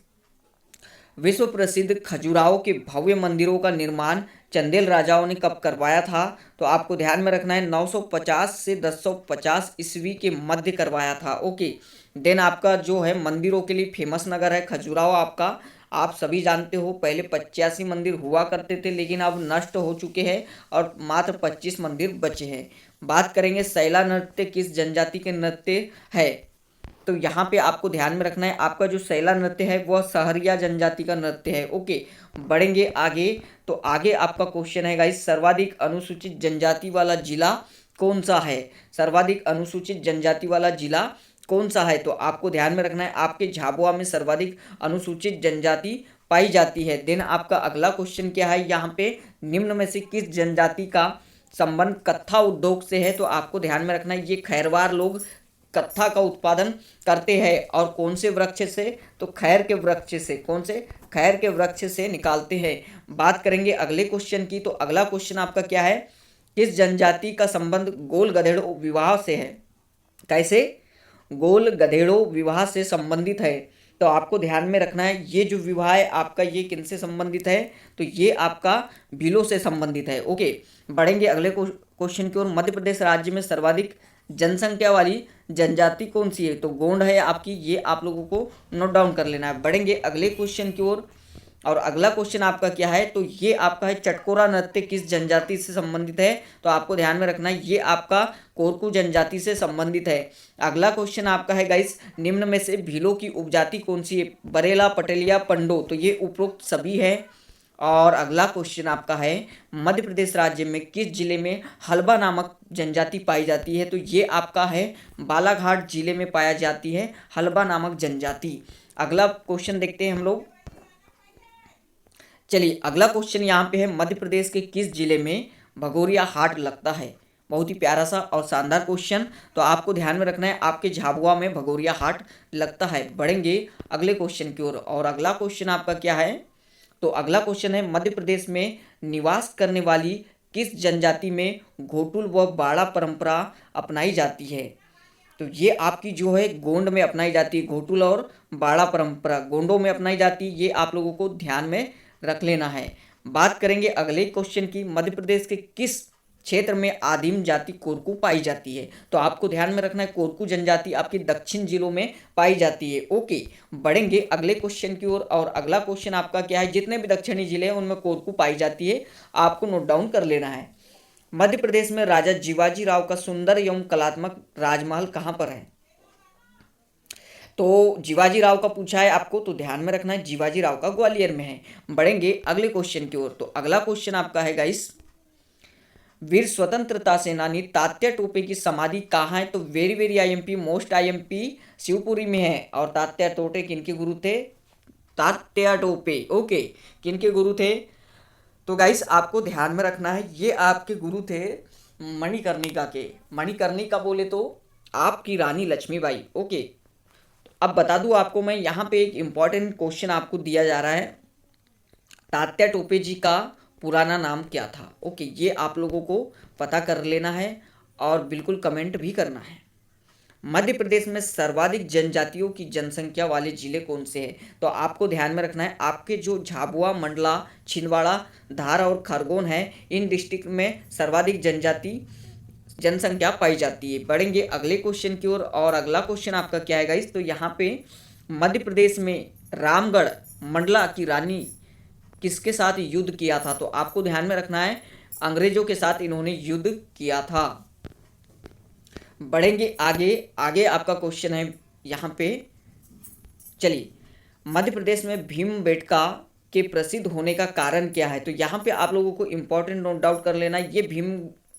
विश्व प्रसिद्ध खजुराहो के भव्य मंदिरों का निर्माण चंदेल राजाओं ने कब करवाया था? तो आपको ध्यान में रखना है, 950 से 1050 ईस्वी के मध्य करवाया था। ओके, देन आपका जो है मंदिरों के लिए फेमस नगर है खजुराहो। आपका आप सभी जानते हो, पहले 85 मंदिर हुआ करते थे लेकिन अब नष्ट हो चुके हैं और मात्र 25 मंदिर बचे हैं। बात करेंगे सैला नृत्य किस जनजाति के नृत्य है? तो यहाँ पे आपको ध्यान में रखना है, आपका जो सैला नृत्य है वह सहरिया जनजाति का नृत्य है। ओके, बढ़ेंगे आगे। तो आगे आपका क्वेश्चन है गाइस, सर्वाधिक अनुसूचित जनजाति वाला जिला कौन सा है? सर्वाधिक अनुसूचित जनजाति वाला जिला कौन सा है? तो आपको ध्यान में रखना है, आपके झाबुआ में सर्वाधिक अनुसूचित जनजाति पाई जाती है। देन आपका अगला क्वेश्चन क्या है यहाँ पे, निम्न में से किस जनजाति का संबंध कत्था उद्योग से है? तो आपको ध्यान में रखना है, ये खैरवार लोग कत्था का उत्पादन करते हैं और कौन से वृक्ष से? तो खैर के वृक्ष से। कौन से? खैर के वृक्ष से निकालते हैं। बात करेंगे अगले क्वेश्चन की। तो अगला क्वेश्चन आपका क्या है, किस जनजाति का संबंध गोल गधेड़ों विवाह से है? कैसे? गोल गधेड़ों विवाह से संबंधित है। तो आपको ध्यान में रखना है, ये जो विवाह है आपका, ये किनसे संबंधित है? तो ये आपका भीलों से संबंधित है। ओके, बढ़ेंगे अगले क्वेश्चन की ओर। मध्य प्रदेश राज्य में सर्वाधिक जनसंख्या वाली जनजाति कौन सी है? तो गोंड है आपकी। ये आप लोगों को नोट डाउन कर लेना है। बढ़ेंगे अगले क्वेश्चन की ओर। और अगला क्वेश्चन आपका क्या है? तो ये आपका है, चटकोरा नृत्य किस जनजाति से संबंधित है? तो आपको ध्यान में रखना है, ये आपका कोरकू जनजाति से संबंधित है। अगला क्वेश्चन आपका है गाइस, निम्न में से भीलों की उपजाति कौन सी है? बरेला, पटेलिया, पंडो। तो ये उपरोक्त सभी है। और अगला क्वेश्चन आपका है, मध्य प्रदेश राज्य में किस जिले में हलबा नामक जनजाति पाई जाती है? तो ये आपका है, बालाघाट जिले में पाया जाती है हलबा नामक जनजाति। अगला क्वेश्चन देखते हैं हम लोग। चलिए अगला क्वेश्चन यहाँ पे है, मध्य प्रदेश के किस जिले में भगोरिया हाट लगता है? बहुत ही प्यारा सा और शानदार क्वेश्चन। तो आपको ध्यान में रखना है, आपके झाबुआ में भगोरिया हाट लगता है। बढ़ेंगे अगले क्वेश्चन की ओर। और अगला क्वेश्चन आपका क्या है? तो अगला क्वेश्चन है, मध्य प्रदेश में निवास करने वाली किस जनजाति में घोटुल व बाड़ा परंपरा अपनाई जाती है? तो ये आपकी जो है गोंड में अपनाई जाती है। घोटुल और बाड़ा परंपरा गोंडों में अपनाई जाती है। ये आप लोगों को ध्यान में रख लेना है। बात करेंगे अगले क्वेश्चन की, मध्य प्रदेश के किस क्षेत्र में आदिम जाति कोरकू पाई जाती है? तो आपको ध्यान में रखना है, कोरकू जनजाति आपकी दक्षिण जिलों में पाई जाती है। ओके, बढ़ेंगे अगले क्वेश्चन की ओर। और अगला क्वेश्चन आपका क्या है, जितने भी दक्षिणी जिले हैं उनमें कोरकू पाई जाती है, आपको नोट डाउन कर लेना है। मध्य प्रदेश में राजा जीवाजी राव का सुंदर एवं कलात्मक राजमहल कहाँ पर है? तो जीवाजी राव का पूछा है आपको, तो ध्यान में रखना है जीवाजी राव का ग्वालियर में है। बढ़ेंगे अगले क्वेश्चन की ओर। तो अगला क्वेश्चन आपका है गाइस, वीर स्वतंत्रता सेनानी तात्या टोपे की समाधि कहाँ है? तो very very IMP most IMP Shivpuri में है। और तात्या टोपे किनके गुरु थे? तात्या टोपे, ओके, किनके गुरु थे? तो गाइस आपको ध्यान में रखना है, ये आपके गुरु थे मणिकर्णिका के। मणिकर्णिका बोले तो आपकी रानी लक्ष्मीबाई, ओके। अब बता दूं आपको मैं, यहाँ पे एक इम्पॉर्टेंट क्वेश्चन आपको दिया जा रहा है, तात्या टोपे जी का पुराना नाम क्या था? ओके, ये आप लोगों को पता कर लेना है और बिल्कुल कमेंट भी करना है। मध्य प्रदेश में सर्वाधिक जनजातियों की जनसंख्या वाले जिले कौन से हैं? तो आपको ध्यान में रखना है, आपके जो झाबुआ, मंडला, छिंदवाड़ा, धार और खरगोन है, इन डिस्ट्रिक्ट में सर्वाधिक जनसंख्या पाई जाती है। बढ़ेंगे अगले क्वेश्चन की ओर। और अगला क्वेश्चन आपका क्या है गाइस? तो यहाँ पे मध्य प्रदेश में रामगढ़ मंडला की रानी किसके साथ युद्ध किया था? तो आपको ध्यान में रखना है, अंग्रेजों के साथ इन्होंने युद्ध किया था। बढ़ेंगे आगे। आगे आपका क्वेश्चन है यहाँ पे, चलिए, मध्य प्रदेश में भीमबेटका के प्रसिद्ध होने का कारण क्या है? तो यहाँ पे आप लोगों को इंपॉर्टेंट नोट डाउन कर लेना, ये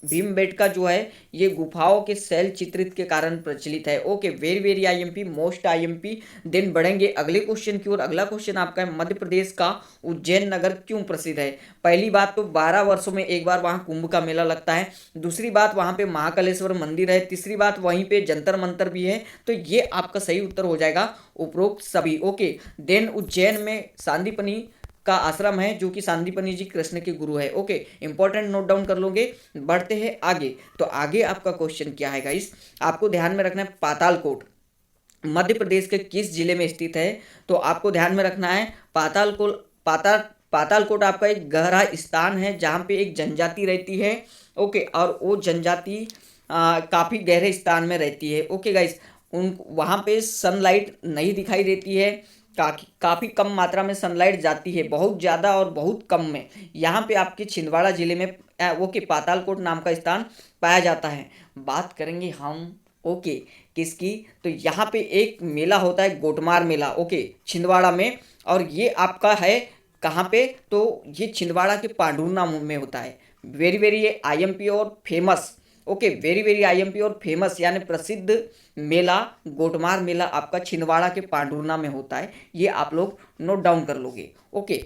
भीमबेटका जो है ये गुफाओं के शैल चित्रित के कारण प्रचलित है। Okay, very very IMP most IMP. Then बढ़ेंगे अगले क्वेश्चन की ओर। अगला क्वेश्चन आपका है, मध्य प्रदेश का उज्जैन नगर क्यों प्रसिद्ध है? पहली बात तो 12 वर्षों में एक बार वहाँ कुंभ का मेला लगता है। दूसरी बात, वहाँ पे महाकालेश्वर मंदिर है। तीसरी बात, वहीं पे जंतर मंतर भी है। तो ये आपका सही उत्तर हो जाएगा उपरोक्त सभी। ओके, देन उज्जैन में सांदीपनि का आश्रम है, जो कि सांदीपनि जी कृष्ण के गुरु है। ओके, इंपॉर्टेंट नोट डाउन कर लोगे। बढ़ते हैं आगे। तो आगे आपका क्वेश्चन क्या है गाइस? आपको ध्यान में रखना है, पातालकोट मध्य प्रदेश के किस जिले में स्थित है? तो आपको ध्यान में रखना है, पातालकोट आपका एक गहरा स्थान है जहाँ पे एक जनजाति रहती है। ओके, और वो जनजाति काफ़ी गहरे स्थान में रहती है। ओके गाइस, वहाँ पे सनलाइट नहीं दिखाई देती है, काफ़ी कम मात्रा में सनलाइट जाती है, बहुत ज़्यादा और बहुत कम में। यहाँ पे आपके छिंदवाड़ा जिले में ओके पातालकोट नाम का स्थान पाया जाता है। बात करेंगे हम ओके किसकी? तो यहाँ पे एक मेला होता है, गोटमार मेला, ओके, छिंदवाड़ा में। और ये आपका है कहाँ पे? तो ये छिंदवाड़ा के पांडुरना में होता है। वेरी वेरी आईएमपी और famous, okay, very very IMP और फेमस यानी प्रसिद्ध मेला गोटमार मेला आपका छिंदवाड़ा के पांडुरना में होता है। ये आप लोग नोट डाउन कर लोगे। ओके,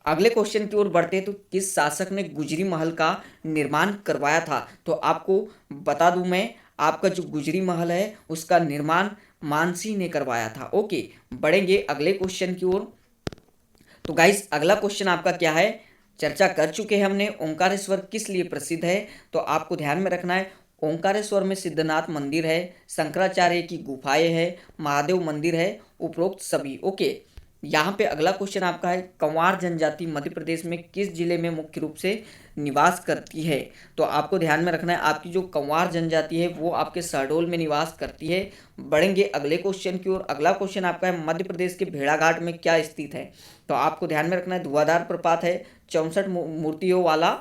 अगले क्वेश्चन की ओर बढ़ते हैं। तो किस शासक ने गुजरी महल का निर्माण करवाया था? तो आपको बता दूं मैं, आपका जो गुजरी महल है उसका निर्माण मानसिंह ने करवाया था। ओके, बढ़ेंगे अगले क्वेश्चन की ओर। तो गाइस अगला क्वेश्चन आपका क्या है? चर्चा कर चुके हैं हमने, ओंकारेश्वर किस लिए प्रसिद्ध है? तो आपको ध्यान में रखना है, ओंकारेश्वर में सिद्धनाथ मंदिर है, शंकराचार्य की गुफाएं है, महादेव मंदिर है, उपरोक्त सभी। ओके, यहाँ पे अगला क्वेश्चन आपका है, कंवार जनजाति मध्य प्रदेश में किस जिले में मुख्य रूप से निवास करती है? तो आपको ध्यान में रखना है, आपकी जो कंवार जनजाति है वो आपके शहडोल में निवास करती है। बढ़ेंगे अगले क्वेश्चन की ओर। अगला क्वेश्चन आपका है, मध्य प्रदेश के भेड़ाघाट में क्या स्थित है? तो आपको ध्यान में रखना है, धुआंधार प्रपात है, 64 मूर्तियों वाला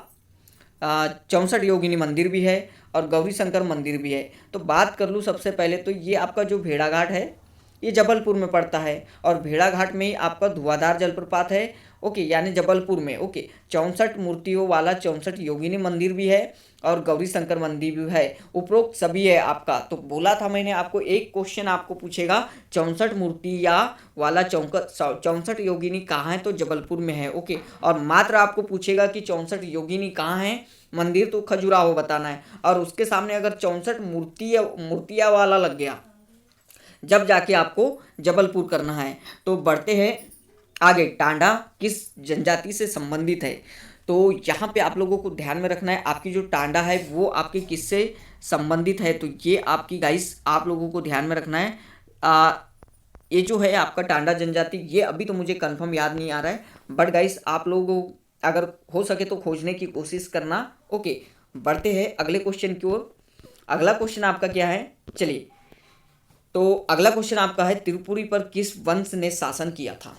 64 योगिनी मंदिर भी है और गौरी शंकर मंदिर भी है। तो बात कर लूँ सबसे पहले, तो ये आपका जो भेड़ाघाट है ये जबलपुर में पड़ता है और भेड़ाघाट में ही आपका धुआंधार जलप्रपात है। ओके, यानी जबलपुर में। ओके, 64 मूर्तियों वाला 64 योगिनी मंदिर भी है और गौरी शंकर मंदिर भी है, उपरोक्त सभी है आपका। तो बोला था मैंने आपको, एक क्वेश्चन आपको पूछेगा 64 मूर्ति या वाला 64 योगिनी कहाँ है? तो जबलपुर में है। ओके, और मात्र आपको पूछेगा कि 64 योगिनी कहाँ है मंदिर, तो खजुराहो बताना है। और उसके सामने अगर 64 मूर्तियाँ वाला लग गया, जब जाके आपको जबलपुर करना है। तो बढ़ते हैं आगे, टांडा किस जनजाति से संबंधित है? तो यहाँ पे आप लोगों को ध्यान में रखना है, आपकी जो टांडा है वो आपके किससे संबंधित है? तो ये आपकी गाइस आप लोगों को ध्यान में रखना है, ये जो है आपका टांडा जनजाति, ये अभी तो मुझे कंफर्म याद नहीं आ रहा है, बट गाइस आप लोग अगर हो सके तो खोजने की कोशिश करना। ओके, बढ़ते हैं अगले क्वेश्चन की ओर। अगला क्वेश्चन आपका क्या है? चलिए, तो अगला क्वेश्चन आपका है, त्रिपुरी पर किस वंश ने शासन किया था?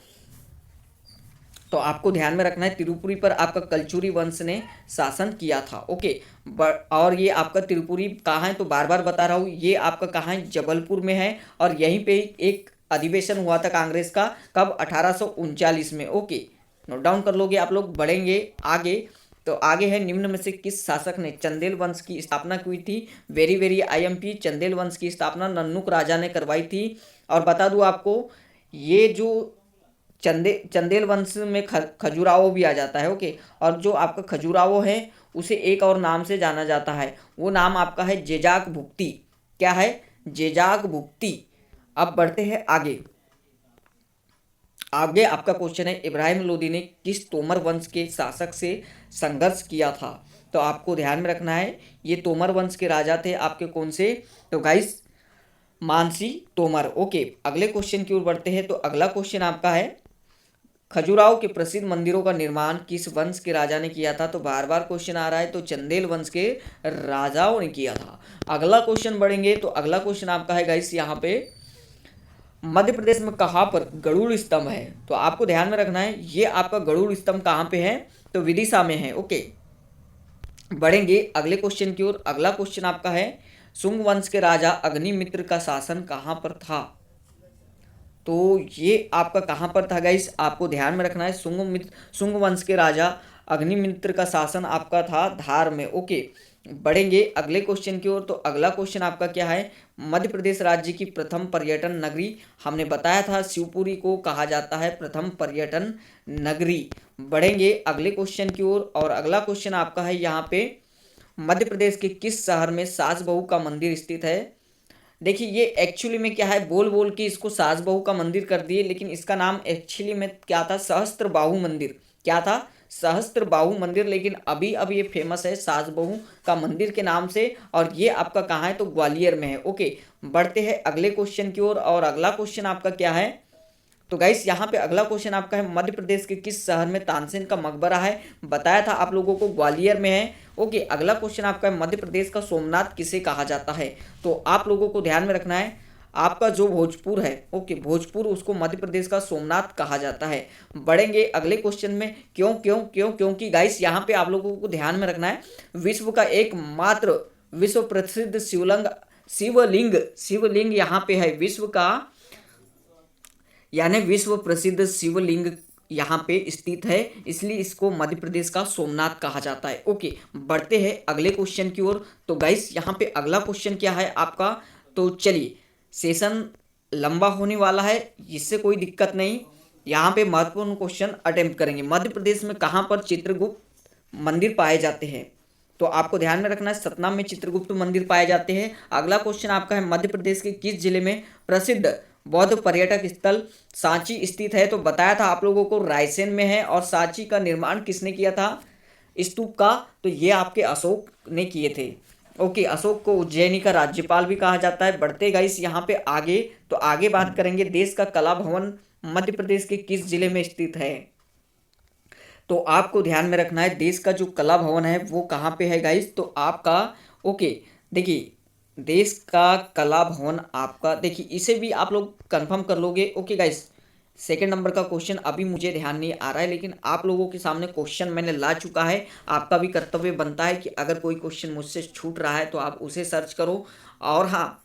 तो आपको ध्यान में रखना है, त्रिपुरी पर आपका कलचुरी वंश ने शासन किया था। ओके, और ये आपका त्रिपुरी कहाँ है? तो बार बार बता रहा हूँ, ये आपका कहाँ है? जबलपुर में है। और यहीं पे एक अधिवेशन हुआ था कांग्रेस का, कब? 1839 में। ओके, नोट डाउन कर लोगे आप लोग। बढ़ेंगे आगे। तो आगे है, निम्न में से किस शासक ने चंदेल वंश की स्थापना की थी? वेरी वेरी आईएमपी, चंदेल वंश की स्थापना नन्नुक राजा ने करवाई थी। और बता दूं आपको, ये जो चंदेल वंश में खजुराहो भी आ जाता है। ओके, और जो आपका खजुराहो है उसे एक और नाम से जाना जाता है, वो नाम आपका है जेजाक भुक्ति। क्या है? जेजाक भुक्ति। अब बढ़ते हैं आगे। आगे आपका क्वेश्चन है, इब्राहिम लोदी ने किस तोमर वंश के शासक से संघर्ष किया था? तो आपको ध्यान में रखना है, ये तोमर वंश के राजा थे आपके, कौन से? तो गाइस, मानसी तोमर। ओके, अगले क्वेश्चन की ओर बढ़ते हैं। तो अगला क्वेश्चन आपका है, खजुराहो के प्रसिद्ध मंदिरों का निर्माण किस वंश के राजा ने किया था? तो बार बार क्वेश्चन आ रहा है, तो चंदेल वंश के राजाओं ने किया था। अगला क्वेश्चन बढ़ेंगे। तो अगला क्वेश्चन आपका है गाइस, यहाँ पे मध्य प्रदेश में कहाँ पर गरुड़ स्तंभ है? तो आपको ध्यान में रखना है, ये आपका गरुड़ स्तंभ कहाँ पे है? तो विदिशा में है। ओके, बढ़ेंगे अगले क्वेश्चन की ओर। अगला क्वेश्चन आपका है, शुंग वंश के राजा अग्निमित्र का शासन कहाँ पर था? तो ये आपका कहाँ पर था गाइस? आपको ध्यान में रखना है, शुंग वंश के राजा अग्निमित्र का शासन आपका था धार में। ओके, बढ़ेंगे अगले क्वेश्चन की ओर। तो अगला क्वेश्चन आपका क्या है, मध्य प्रदेश राज्य की प्रथम पर्यटन नगरी, हमने बताया था शिवपुरी को कहा जाता है प्रथम पर्यटन नगरी। बढ़ेंगे अगले क्वेश्चन की ओर। और अगला क्वेश्चन आपका है, यहाँ पे मध्य प्रदेश के किस शहर में सास बहू का मंदिर स्थित है? देखिए, ये एक्चुअली में क्या है, बोल बोल के इसको सास बहू का मंदिर कर दिए, लेकिन इसका नाम एक्चुअली में क्या था? सहस्त्र बाहु मंदिर। क्या था? सहस्त्र बाहु मंदिर। लेकिन अभी अब ये फेमस है सास बहू का मंदिर के नाम से, और ये आपका कहाँ है? तो ग्वालियर में है। ओके, बढ़ते हैं अगले क्वेश्चन की ओर। और अगला क्वेश्चन आपका क्या है? तो गाइस, यहाँ पे अगला क्वेश्चन आपका है, मध्य प्रदेश के किस शहर में तानसेन का मकबरा है? बताया था आप लोगों को, ग्वालियर में है। ओके, अगला क्वेश्चन आपका है, मध्य प्रदेश का सोमनाथ किसे कहा जाता है? तो आप लोगों को ध्यान में रखना है, आपका जो भोजपुर है, ओके, भोजपुर, उसको मध्य प्रदेश का सोमनाथ कहा जाता है। बढ़ेंगे अगले क्वेश्चन में। क्यों क्यों क्यों? क्योंकि गाइस, यहाँ पे आप लोगों को ध्यान में रखना है, विश्व का एकमात्र विश्व प्रसिद्ध शिवलिंग यहाँ पे है, विश्व का यानी विश्व प्रसिद्ध शिवलिंग यहाँ पे स्थित है, इसलिए इसको मध्य प्रदेश का सोमनाथ कहा जाता है। ओके, बढ़ते हैं अगले क्वेश्चन की ओर। तो गाइस, यहाँ पे अगला क्वेश्चन क्या है आपका? तो चलिए, सेशन लंबा होने वाला है, इससे कोई दिक्कत नहीं। यहाँ पे महत्वपूर्ण क्वेश्चन अटेम्प्ट करेंगे। मध्य प्रदेश में कहाँ पर चित्रगुप्त मंदिर पाए जाते हैं? तो आपको ध्यान में रखना है, सतना में चित्रगुप्त मंदिर पाए जाते हैं। अगला क्वेश्चन आपका है, मध्य प्रदेश के किस जिले में प्रसिद्ध बौद्ध पर्यटक स्थल सांची स्थित है? तो बताया था आप लोगों को, रायसेन में है। और सांची का निर्माण किसने किया था स्तूप का? तो ये आपके अशोक ने किए थे। ओके, अशोक को उज्जैनी का राज्यपाल भी कहा जाता है। बढ़ते गाइस यहाँ पे आगे। तो आगे बात करेंगे, देश का कला भवन मध्य प्रदेश के किस जिले में स्थित है? तो आपको ध्यान में रखना है, देश का जो कला भवन है वो कहाँ पे है गाइस? तो आपका, ओके, देखिए, देश का कला भवन आपका, देखिए, इसे भी आप लोग कंफर्म कर लोगे। ओके गाइस, सेकंड नंबर का क्वेश्चन अभी मुझे ध्यान नहीं आ रहा है, लेकिन आप लोगों के सामने क्वेश्चन मैंने ला चुका है। आपका भी कर्तव्य बनता है कि अगर कोई क्वेश्चन मुझसे छूट रहा है तो आप उसे सर्च करो। और हाँ,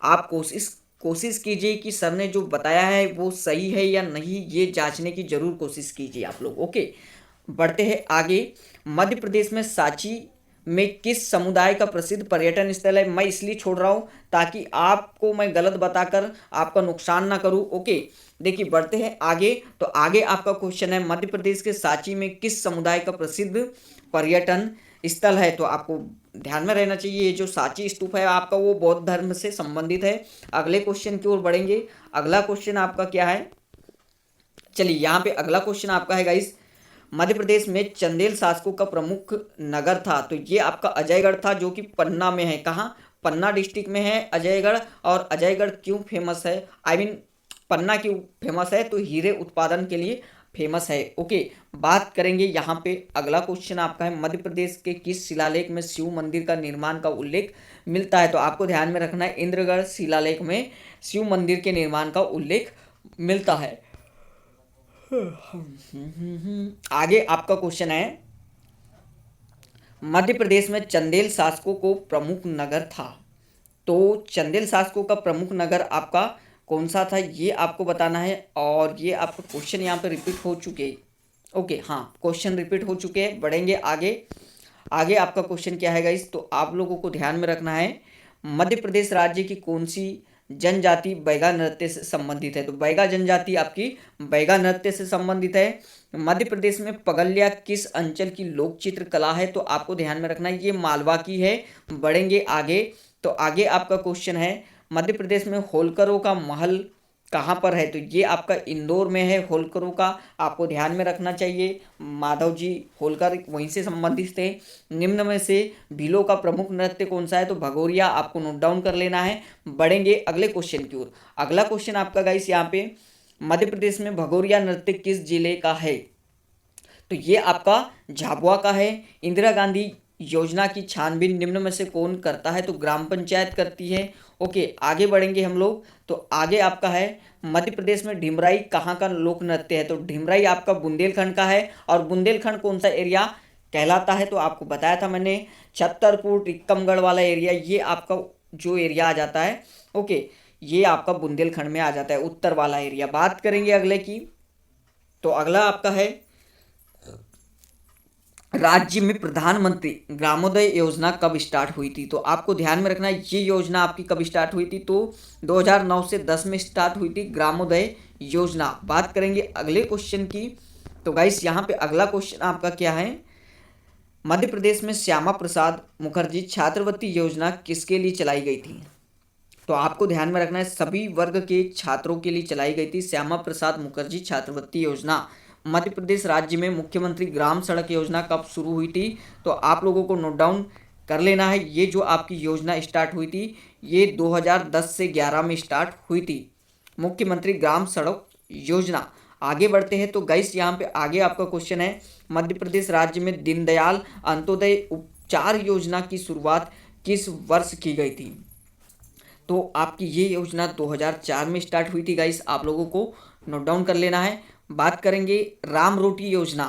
आप कोशिश कीजिए कि सर ने जो बताया है वो सही है या नहीं, ये जांचने की जरूर कोशिश कीजिए आप लोग। ओके, बढ़ते हैं आगे। मध्य प्रदेश में सांची में किस समुदाय का प्रसिद्ध पर्यटन स्थल है? मैं इसलिए छोड़ रहा हूँ ताकि आपको मैं गलत बताकर आपका नुकसान ना करूँ। ओके, देखिए, बढ़ते हैं आगे। तो आगे आपका क्वेश्चन है, मध्य प्रदेश के सांची में किस समुदाय का प्रसिद्ध पर्यटन स्थल है? तो आपको ध्यान में रहना चाहिए, ये जो सांची स्तूप है आपका, वो बौद्ध धर्म से संबंधित है। अगले क्वेश्चन की ओर बढ़ेंगे। अगला क्वेश्चन आपका क्या है? चलिए, यहाँ पे अगला क्वेश्चन आपका है गाइस, मध्य प्रदेश में चंदेल शासकों का प्रमुख नगर था? तो ये आपका अजयगढ़ था, जो कि पन्ना में है। कहाँ? पन्ना डिस्ट्रिक्ट में है अजयगढ़। और अजयगढ़ क्यों फेमस है? पन्ना क्यों फेमस है? तो हीरे उत्पादन के लिए फेमस है। ओके, बात करेंगे यहाँ पे। अगला क्वेश्चन आपका है, मध्य प्रदेश के किस शिलालेख में शिव मंदिर का निर्माण का उल्लेख मिलता है? तो आपको ध्यान में रखना है, इंद्रगढ़ शिलालेख में शिव मंदिर के निर्माण का उल्लेख मिलता है। आगे आपका क्वेश्चन है, मध्य प्रदेश में चंदेल शासकों को प्रमुख नगर था? तो चंदेल शासकों का प्रमुख नगर आपका कौन सा था ये आपको बताना है। और ये आपका क्वेश्चन यहाँ पे रिपीट हो चुके हैं। ओके, हाँ, क्वेश्चन रिपीट हो चुके हैं। बढ़ेंगे आगे। आगे आपका क्वेश्चन क्या है गाइस, तो आप लोगों को ध्यान में रखना है, मध्य प्रदेश राज्य की कौन सी जनजाति बैगा नृत्य से संबंधित है। तो बैगा जनजाति आपकी बैगा नृत्य से संबंधित है। मध्य प्रदेश में पगल्या किस अंचल की लोक चित्र कला है। तो आपको ध्यान में रखना है, ये मालवा की है। बढ़ेंगे आगे। तो आगे आपका क्वेश्चन है, मध्य प्रदेश में होलकरों का महल कहाँ पर है। तो ये आपका इंदौर में है होलकरों का, आपको ध्यान में रखना चाहिए। माधव जी होलकर वहीं से संबंधित थे। निम्न में से भीलों का प्रमुख नृत्य कौन सा है। तो भगोरिया, आपको नोट डाउन कर लेना है। बढ़ेंगे अगले क्वेश्चन की ओर। अगला क्वेश्चन आपका गाइस यहाँ पे, मध्य प्रदेश में भगोरिया नृत्य किस जिले का है। तो ये आपका झाबुआ का है। इंदिरा गांधी योजना की छानबीन निम्न में से कौन करता है। तो ग्राम पंचायत करती है। ओके, आगे बढ़ेंगे हम लोग। तो आगे आपका है, मध्य प्रदेश में ढिमराई कहाँ का लोक नृत्य है। तो ढिमराई आपका बुंदेलखंड का है। और बुंदेलखंड कौन सा एरिया कहलाता है। तो आपको बताया था मैंने, छतरपुर टिक्कमगढ़ वाला एरिया, ये आपका जो एरिया आ जाता है। ओके, ये आपका बुंदेलखंड में आ जाता है, उत्तर वाला एरिया। बात करेंगे अगले की। तो अगला आपका है, राज्य में प्रधानमंत्री ग्रामोदय योजना कब स्टार्ट हुई थी। तो आपको ध्यान में रखना है, ये योजना आपकी कब स्टार्ट हुई थी। तो 2009 से 10 में स्टार्ट हुई थी ग्रामोदय योजना। बात करेंगे अगले क्वेश्चन की। तो गाइस यहाँ पे अगला क्वेश्चन आपका क्या है, मध्य प्रदेश में श्यामा प्रसाद मुखर्जी छात्रवृत्ति योजना किसके लिए चलाई गई थी। तो आपको ध्यान में रखना है, सभी वर्ग के छात्रों के लिए चलाई गई थी श्यामा प्रसाद मुखर्जी छात्रवृत्ति योजना। मध्य प्रदेश राज्य में मुख्यमंत्री ग्राम सड़क योजना कब शुरू हुई थी। तो आप लोगों को नोट डाउन कर लेना है, ये जो आपकी योजना स्टार्ट हुई थी, ये 2010 से 11 में स्टार्ट हुई थी, मुख्यमंत्री ग्राम सड़क योजना। आगे बढ़ते हैं। तो गाइस यहाँ पे आगे आपका क्वेश्चन है, मध्य प्रदेश राज्य में दीनदयाल अंत्योदय उपचार योजना की शुरुआत किस वर्ष की गई थी। तो आपकी ये योजना 2004 में स्टार्ट हुई थी गाइस, आप लोगों को नोट डाउन कर लेना है। बात करेंगे, राम रोटी योजना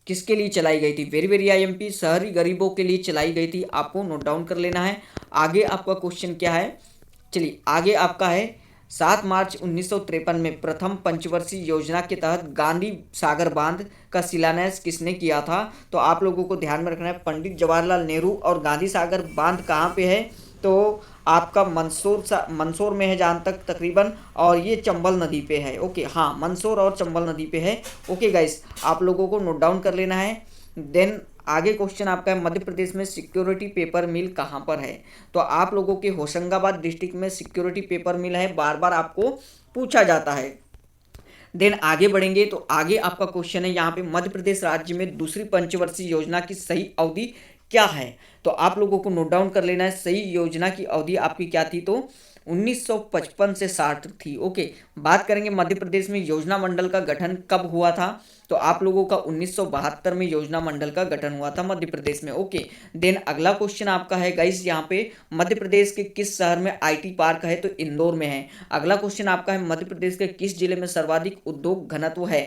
किसके लिए चलाई गई थी। वेरी वेरी आईएमपी, शहरी गरीबों के लिए चलाई गई थी, आपको नोट डाउन कर लेना है। आगे आपका क्वेश्चन क्या है, चलिए आगे आपका है, 7 मार्च 1953 में प्रथम पंचवर्षीय योजना के तहत गांधी सागर बांध का शिलान्यास किसने किया था। तो आप लोगों को ध्यान में रखना है, पंडित जवाहरलाल नेहरू। और गांधी सागर बांध कहाँ पे है। तो आपका मंदसौर में है जहाँ तक तकरीबन, और ये चंबल नदी पे है। ओके, हाँ, मंदसौर और चंबल नदी पे है। ओके गाइस, आप लोगों को नोट डाउन कर लेना है। देन आगे क्वेश्चन आपका है, मध्य प्रदेश में सिक्योरिटी पेपर मिल कहाँ पर है। तो आप लोगों के होशंगाबाद डिस्ट्रिक्ट में सिक्योरिटी पेपर मिल है, बार बार आपको पूछा जाता है। देन आगे बढ़ेंगे। तो आगे आपका क्वेश्चन है यहाँ पे, मध्य प्रदेश राज्य में दूसरी पंचवर्षीय योजना की सही अवधि क्या है। तो आप लोगों को नोट डाउन कर लेना है, सही योजना की अवधि आपकी क्या थी। तो 1955 से 60 थी। ओके, बात करेंगे मध्य प्रदेश में योजना मंडल का गठन कब हुआ था। तो आप लोगों का 1972 में योजना मंडल का गठन हुआ था मध्य प्रदेश में। ओके, देन अगला क्वेश्चन आपका है गाइस यहाँ पे, मध्य प्रदेश के किस शहर में आईटी पार्क है। तो इंदौर में है। अगला क्वेश्चन आपका है, मध्य प्रदेश के किस जिले में सर्वाधिक उद्योग घनत्व है।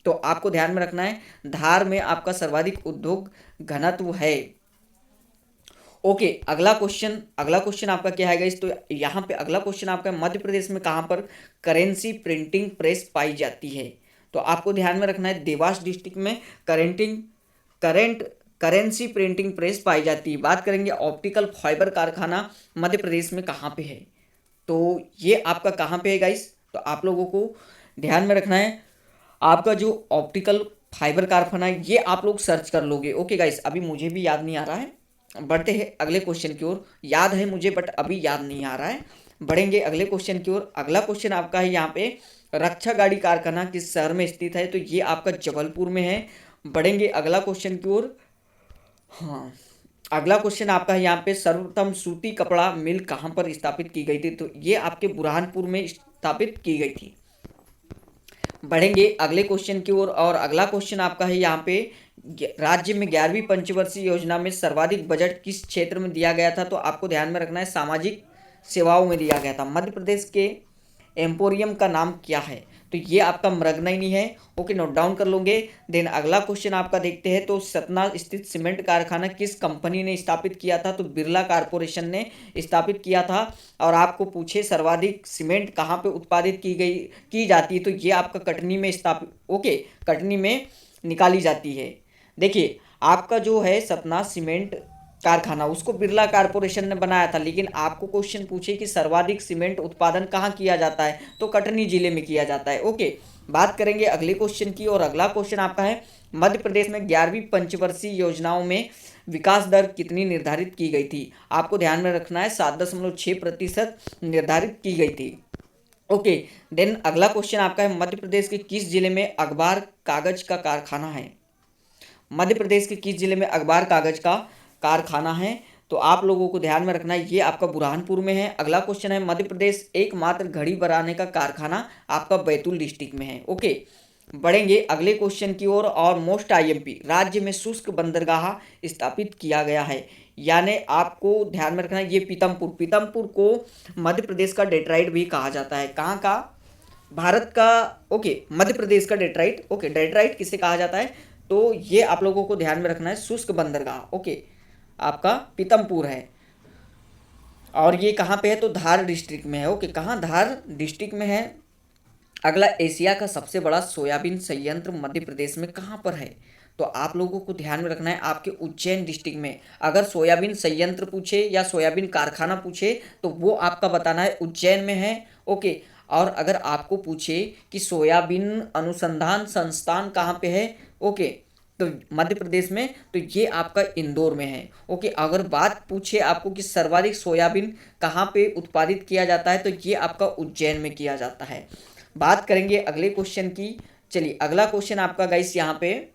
तो आपको ध्यान में रखना है, धार में आपका सर्वाधिक उद्योग घनत्व है। ओके, अगला क्वेश्चन आपका क्या है गाइस। तो यहाँ पे अगला क्वेश्चन आपका, मध्य प्रदेश में कहाँ पर करेंसी प्रिंटिंग प्रेस पाई जाती है। तो आपको ध्यान में रखना है, देवास डिस्ट्रिक्ट में करेंसी प्रिंटिंग प्रेस पाई जाती है। बात करेंगे, ऑप्टिकल फाइबर कारखाना मध्य प्रदेश में कहाँ पे है। तो ये आपका कहाँ पे है गाइस। तो आप लोगों को ध्यान में रखना है, आपका जो ऑप्टिकल फाइबर कारखाना है, ये आप लोग सर्च कर लोगे। ओके गाइस, अभी मुझे भी याद नहीं आ रहा है। बढ़ते हैं अगले क्वेश्चन की ओर, याद है मुझे बट अभी याद नहीं आ रहा है। बढ़ेंगे अगले क्वेश्चन की ओर। अगला क्वेश्चन आपका है यहाँ पे, रक्षा गाड़ी कारखाना किस शहर में स्थित है। तो ये आपका जबलपुर में है। बढ़ेंगे अगला क्वेश्चन की ओर। हाँ, अगला क्वेश्चन आपका है यहाँ पे, सर्वप्रथम सूती कपड़ा मिल कहाँ पर स्थापित की गई थी। तो ये आपके बुरहानपुर में स्थापित की गई थी। बढ़ेंगे अगले क्वेश्चन की ओर। और अगला क्वेश्चन आपका है यहाँ पे, राज्य में 11वीं पंचवर्षीय योजना में सर्वाधिक बजट किस क्षेत्र में दिया गया था। तो आपको ध्यान में रखना है, सामाजिक सेवाओं में दिया गया था। मध्य प्रदेश के एम्पोरियम का नाम क्या है। तो ये आपका मृगनयनी है। ओके, नोट डाउन कर लोगे। देन अगला क्वेश्चन आपका देखते हैं, तो सतना स्थित सीमेंट कारखाना किस कंपनी ने स्थापित किया था? तो बिरला कारपोरेशन ने स्थापित किया था। और आपको पूछे सर्वाधिक सीमेंट कहाँ पे उत्पादित की जाती है, तो ये आपका कटनी में स्थापित, ओके, कटनी में निकाली जाती है। देखिए आपका जो है सतना सीमेंट कारखाना, उसको बिरला कारपोरेशन ने बनाया था, लेकिन आपको क्वेश्चन पूछे कि सर्वाधिक सीमेंट उत्पादन कहाँ किया जाता है, तो कटनी जिले में किया जाता है। ओके, बात करेंगे अगले क्वेश्चन की, और अगला क्वेश्चन आपका है मध्य प्रदेश में 11वीं पंचवर्षीय योजनाओं में विकास दर कितनी निर्धारित की गई थी? आपको ध्यान में रखना है 7.6% निर्धारित की गई थी। ओके, देन अगला क्वेश्चन आपका है मध्य प्रदेश के किस जिले में अखबार कागज का कारखाना है? मध्य प्रदेश के किस जिले में अखबार कागज का कारखाना है? तो आप लोगों को ध्यान में रखना है, ये आपका बुरहानपुर में है। अगला क्वेश्चन है मध्य प्रदेश एकमात्र घड़ी बनाने का कारखाना आपका बैतूल डिस्ट्रिक्ट में है। ओके, बढ़ेंगे अगले क्वेश्चन की ओर, और मोस्ट आईएमपी राज्य में शुष्क बंदरगाह स्थापित किया गया है, यानी आपको ध्यान में रखना है ये पीतमपुर को मध्य प्रदेश का डेट्राइट भी कहा जाता है। कहाँ का? भारत का, ओके, मध्य प्रदेश का डेट्राइट। ओके, डेट्राइट किसे कहा जाता है? तो ये आप लोगों को ध्यान में रखना है, शुष्क बंदरगाह। ओके, आपका पीतमपुर है, और ये कहाँ पे है? तो धार डिस्ट्रिक्ट में है। ओके, कहाँ? धार डिस्ट्रिक्ट में है। अगला, एशिया का सबसे बड़ा सोयाबीन संयंत्र मध्य प्रदेश में कहाँ पर है? तो आप लोगों को ध्यान में रखना है आपके उज्जैन डिस्ट्रिक्ट में। अगर सोयाबीन संयंत्र पूछे या सोयाबीन कारखाना पूछे तो वो आपका बताना है उज्जैन में है। ओके, और अगर आपको पूछे कि सोयाबीन अनुसंधान संस्थान कहाँ पे है, ओके, तो मध्य प्रदेश में, तो ये आपका इंदौर में है। ओके, अगर बात पूछे आपको कि सर्वाधिक सोयाबीन कहाँ पे उत्पादित किया जाता है, तो ये आपका उज्जैन में किया जाता है। बात करेंगे अगले क्वेश्चन की। चलिए अगला क्वेश्चन आपका गाइस यहाँ पे,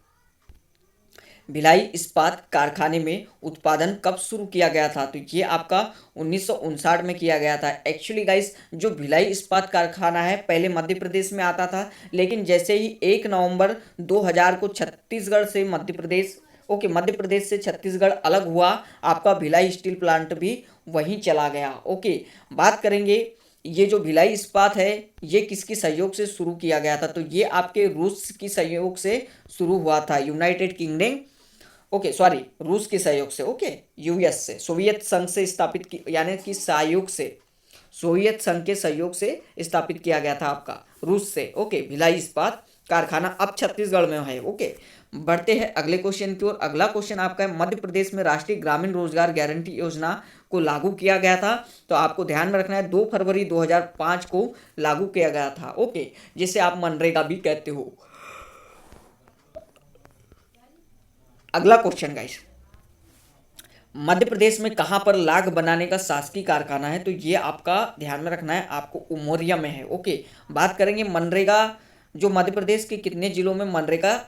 भिलाई इस्पात कारखाने में उत्पादन कब शुरू किया गया था? तो ये आपका 1959 में किया गया था। एक्चुअली गाइस जो भिलाई इस्पात कारखाना है पहले मध्य प्रदेश में आता था, लेकिन जैसे ही 1 नवंबर 2000 को छत्तीसगढ़ से मध्य प्रदेश, ओके, मध्य प्रदेश से छत्तीसगढ़ अलग हुआ, आपका भिलाई स्टील प्लांट भी वहीं चला गया। ओके, बात करेंगे ये जो भिलाई इस्पात है ये किसके सहयोग से शुरू किया गया था? तो ये आपके रूस की सहयोग से शुरू हुआ था, यूनाइटेड किंगडम, ओके सॉरी, रूस के सहयोग से, ओके, यूएस से, सोवियत संघ से स्थापित की, यानी कि सहयोग से, सोवियत संघ के सहयोग से स्थापित किया गया था आपका रूस से। ओके, भिलाई इस्पात कारखाना अब छत्तीसगढ़ में है। ओके, बढ़ते हैं अगले क्वेश्चन की ओर। अगला क्वेश्चन आपका है मध्य प्रदेश में राष्ट्रीय ग्रामीण रोजगार गारंटी योजना को लागू किया गया था? तो आपको ध्यान में रखना है 2 फरवरी 2005 को लागू किया गया था। ओके, जिसे आप मनरेगा भी कहते हो। अगला क्वेश्चन गाइस, मध्य प्रदेश में कहां पर लाख बनाने का शासकीय कारखाना है? तो ये आपका ध्यान में रखना है, आपको उमरिया में है। ओके, बात करेंगे मनरेगा, जो मध्य प्रदेश के कितने जिलों में मनरेगा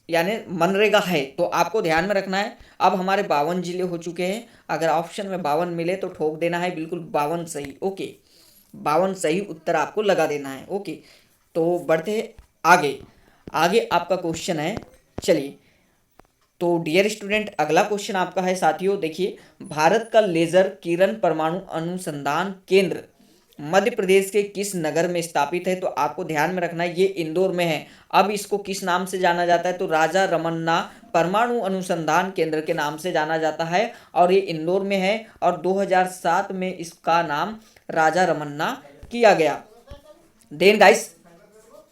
यानी मनरेगा है, तो आपको ध्यान में रखना है अब हमारे 52 जिले हो चुके हैं। अगर ऑप्शन में 52 मिले तो ठोक देना है, बिल्कुल 52 सही। ओके, 52 सही उत्तर आपको लगा देना है। ओके, तो बढ़ते हैं आगे। आगे आपका क्वेश्चन है, चलिए, तो डियर स्टूडेंट अगला क्वेश्चन आपका है साथियों, देखिए, भारत का लेजर किरण परमाणु अनुसंधान केंद्र मध्य प्रदेश के किस नगर में स्थापित है? तो आपको ध्यान में रखना है ये इंदौर में है। अब इसको किस नाम से जाना जाता है? तो राजा रमन्ना परमाणु अनुसंधान केंद्र के नाम से जाना जाता है, और ये इंदौर में है, और 2007 में इसका नाम राजा रमन्ना किया गया। देन गाइस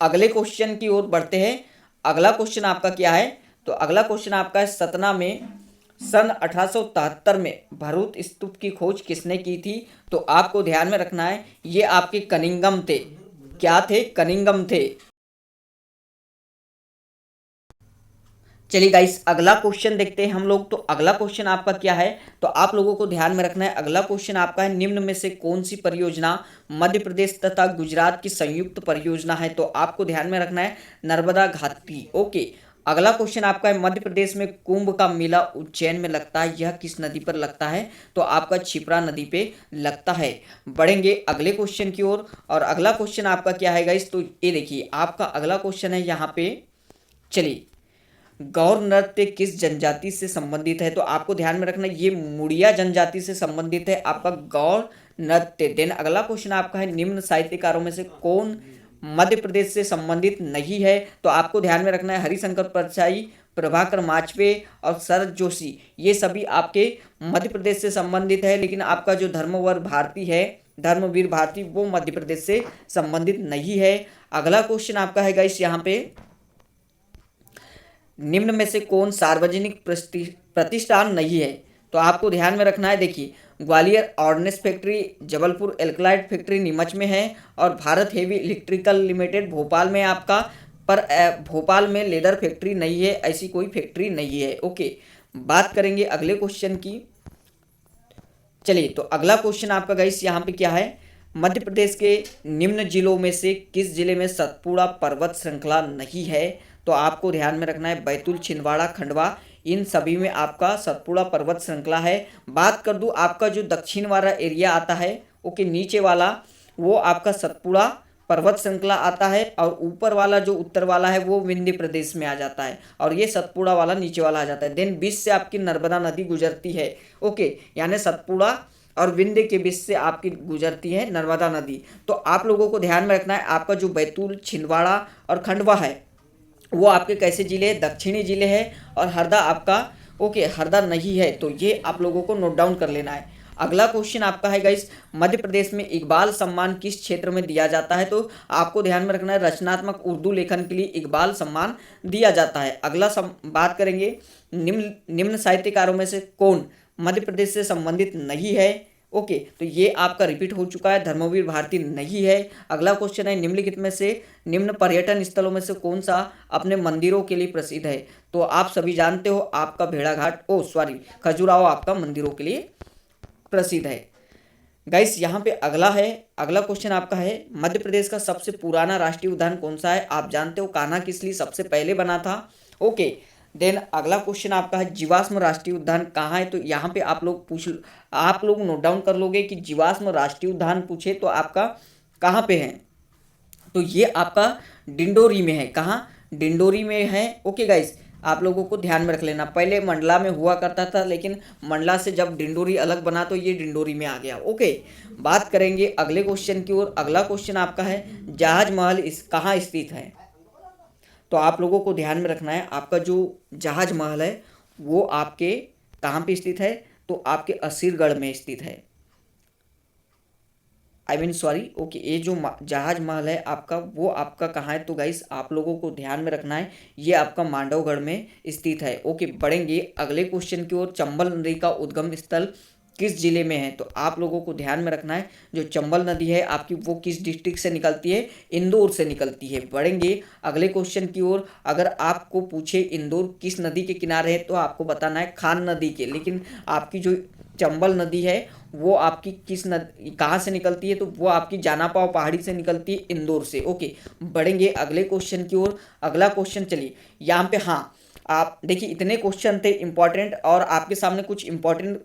अगले क्वेश्चन की ओर बढ़ते हैं। अगला क्वेश्चन आपका क्या है? तो अगला क्वेश्चन आपका है सतना में सन 1873 में भरूच स्तूप की खोज किसने की थी? तो आपको ध्यान में रखना है ये आपके कनिंगम थे। क्या थे? कनिंगम थे। चलिए गाइस अगला क्वेश्चन देखते हैं हम लोग। तो अगला क्वेश्चन आपका क्या है? तो आप लोगों को ध्यान में रखना है, अगला क्वेश्चन आपका है निम्न में से कौन सी परियोजना मध्य प्रदेश तथा गुजरात की संयुक्त परियोजना है? तो आपको ध्यान में रखना है नर्मदा घाटी। ओके, अगला क्वेश्चन आपका है मध्य प्रदेश में कुंभ का मेला उज्जैन में लगता है, यह किस नदी पर लगता है? तो आपका क्षिप्रा नदी पे लगता है। बढ़ेंगे अगले क्वेश्चन की ओर, और अगला क्वेश्चन आपका क्या है गाइस? तो ये देखिए आपका अगला क्वेश्चन है यहाँ पे, चलिए, गौर नृत्य किस जनजाति से संबंधित है? तो आपको ध्यान में रखना ये मुड़िया जनजाति से संबंधित है आपका गौर नृत्य। देन अगला क्वेश्चन आपका है निम्न साहित्यकारों में से कौन मध्य प्रदेश से संबंधित नहीं है। तो आपको ध्यान में रखना है हरिशंकर परसाई, प्रभाकर माचवे और शरद जोशी, ये सभी आपके मध्य प्रदेश से संबंधित है। लेकिन आपका जो धर्मवीर भारती वो मध्य प्रदेश से संबंधित नहीं है। अगला क्वेश्चन आपका है गाइस यहाँ पे, निम्न में से कौन सार्वजनिक प्रतिष्ठान नहीं है? तो आपको ध्यान में रखना है, देखिए Gwalior ordnance factory, Jabalpur alkaloid factory Neemuch में है और Bharat heavy electrical limited Bhopal में आपका, पर भोपाल में लेदर फैक्ट्री नहीं है, ऐसी कोई फैक्ट्री नहीं है। ओके, बात करेंगे अगले क्वेश्चन की। चलिए, तो अगला क्वेश्चन आपका गाइस यहाँ पे क्या है, मध्य प्रदेश के निम्न जिलों में से किस जिले में सतपुड़ा पर्वत श्रृंखला नहीं है? तो आपको ध्यान में रखना है बैतूल, छिंदवाड़ा, खंडवा, इन सभी में आपका सतपुड़ा पर्वत श्रृंखला है। बात कर दूं आपका जो दक्षिण वाला एरिया आता है, ओके, नीचे वाला वो आपका सतपुड़ा पर्वत श्रृंखला आता है और ऊपर वाला जो उत्तर वाला है वो विंध्य प्रदेश में आ जाता है और ये सतपुड़ा वाला नीचे वाला आ जाता है। देन बीच से आपकी नर्मदा नदी गुजरती है। ओके, यानी सतपुड़ा और विंध्य के बीच से आपकी गुजरती है नर्मदा नदी। तो आप लोगों को ध्यान में रखना है आपका जो बैतूल, छिंदवाड़ा और खंडवा है वो आपके कैसे जिले हैं? दक्षिणी जिले हैं। और हरदा आपका, ओके, हरदा नहीं है। तो ये आप लोगों को नोट डाउन कर लेना है। अगला क्वेश्चन आपका है गाइस, मध्य प्रदेश में इकबाल सम्मान किस क्षेत्र में दिया जाता है? तो आपको ध्यान में रखना है रचनात्मक उर्दू लेखन के लिए इकबाल सम्मान दिया जाता है। अगला बात करेंगे, निम्न साहित्यकारों में से कौन मध्य प्रदेश से संबंधित नहीं है? ओके, तो ये आपका रिपीट हो चुका है, धर्मवीर भारती नहीं है। अगला क्वेश्चन है, निम्नलिखित में से निम्न पर्यटन स्थलों में से कौन सा अपने मंदिरों के लिए प्रसिद्ध है? तो आप सभी जानते हो आपका भेड़ाघाट, खजुराहो आपका मंदिरों के लिए प्रसिद्ध है। गाइस यहाँ पे अगला क्वेश्चन आपका है, मध्य प्रदेश का सबसे पुराना राष्ट्रीय उद्यान कौन सा है? आप जानते हो कान्हा किसली सबसे पहले बना था। ओके, देन अगला क्वेश्चन आपका है, जीवाश्म राष्ट्रीय उद्यान कहाँ है? तो यहाँ पे आप लोग नोट डाउन कर लोगे कि जीवाश्म राष्ट्रीय उद्यान पूछे तो आपका कहाँ पे है? तो ये आपका डिंडोरी में है। कहाँ? डिंडोरी में है। ओके गाइस, आप लोगों को ध्यान में रख लेना, पहले मंडला में हुआ करता था लेकिन मंडला से जब डिंडोरी अलग बना तो ये डिंडोरी में आ गया। ओके, बात करेंगे अगले क्वेश्चन की ओर। अगला क्वेश्चन आपका है, जहाज महल कहाँ स्थित है? तो आप लोगों को ध्यान में रखना है आपका जो जहाज महल है वो आपके कहाँ पे स्थित है? तो आपके असीरगढ़ में स्थित है। ओके, ये जो जहाज महल है आपका वो आपका कहाँ है? तो गाइस आप लोगों को ध्यान में रखना है ये आपका मांडवगढ़ में स्थित है। ओके, बढ़ेंगे अगले क्वेश्चन की ओर, चंबल नदी का उद्गम स्थल किस जिले में है? तो आप लोगों को ध्यान में रखना है जो चंबल नदी है आपकी वो किस डिस्ट्रिक्ट से निकलती है? इंदौर से निकलती है। बढ़ेंगे अगले क्वेश्चन की ओर, अगर आपको पूछे इंदौर किस नदी के किनारे है तो आपको बताना है खान नदी के, लेकिन आपकी जो चंबल नदी है वो आपकी किस नदी कहाँ से निकलती है? तो वो आपकी जानापाव पहाड़ी से निकलती है, इंदौर से। ओके, बढ़ेंगे अगले क्वेश्चन की ओर। अगला क्वेश्चन चलिए यहाँ पे, हाँ आप देखिए इतने क्वेश्चन थे इंपॉर्टेंट और आपके सामने कुछ इंपॉर्टेंट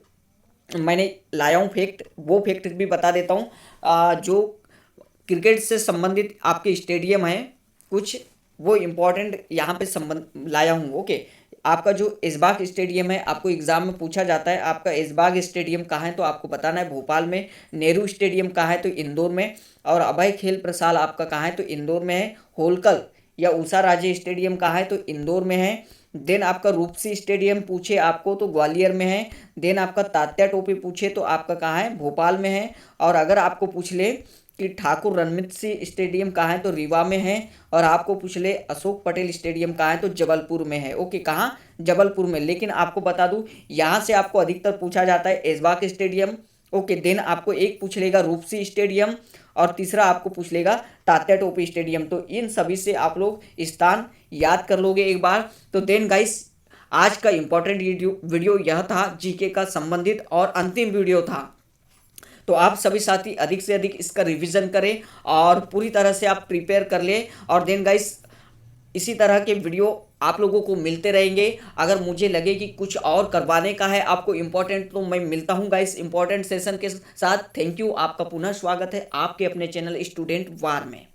मैंने लाया हूँ फैक्ट, वो फैक्ट भी बता देता हूँ। जो क्रिकेट से संबंधित आपके स्टेडियम हैं कुछ, वो इम्पोर्टेंट यहाँ पे संबंध लाया हूँ। ओके, आपका जो ऐशबाग स्टेडियम है आपको एग्जाम में पूछा जाता है, आपका ऐशबाग स्टेडियम कहाँ है? तो आपको बताना है भोपाल में। नेहरू स्टेडियम कहाँ है? तो इंदौर में। और अभय खेल प्रसाद आपका कहाँ है? तो इंदौर में है। होलकर या उषा राजे स्टेडियम कहाँ है? तो इंदौर में है। देन आपका रूपसी स्टेडियम पूछे आपको तो ग्वालियर में है। देन आपका तात्या टोपे पूछे तो आपका कहाँ है? भोपाल में है। और अगर आपको पूछ ले कि ठाकुर रणजीत सिंह स्टेडियम कहाँ है? तो रीवा में है। और आपको पूछ ले अशोक पटेल स्टेडियम कहाँ है? तो जबलपुर में है। ओके, कहाँ? जबलपुर में। लेकिन आपको बता दूं यहाँ से आपको अधिकतर पूछा जाता है ऐशबाग स्टेडियम। ओके, देन आपको एक पूछ लेगा रूपसी स्टेडियम और तीसरा आपको पूछ लेगा तात्या टोपे स्टेडियम। तो इन सभी से आप लोग स्थान याद कर लोगे एक बार। तो देन गाइस आज का इंपॉर्टेंट वीडियो यह था, जीके का संबंधित और अंतिम वीडियो था। तो आप सभी साथी अधिक से अधिक इसका रिवीजन करें और पूरी तरह से आप प्रिपेयर कर लें। और देन गाइस इसी तरह के वीडियो आप लोगों को मिलते रहेंगे। अगर मुझे लगे कि कुछ और करवाने का है आपको इम्पोर्टेंट, तो मैं मिलता हूं गाइस इम्पोर्टेंट सेशन के साथ। थैंक यू, आपका पुनः स्वागत है आपके अपने चैनल स्टूडेंट वार में।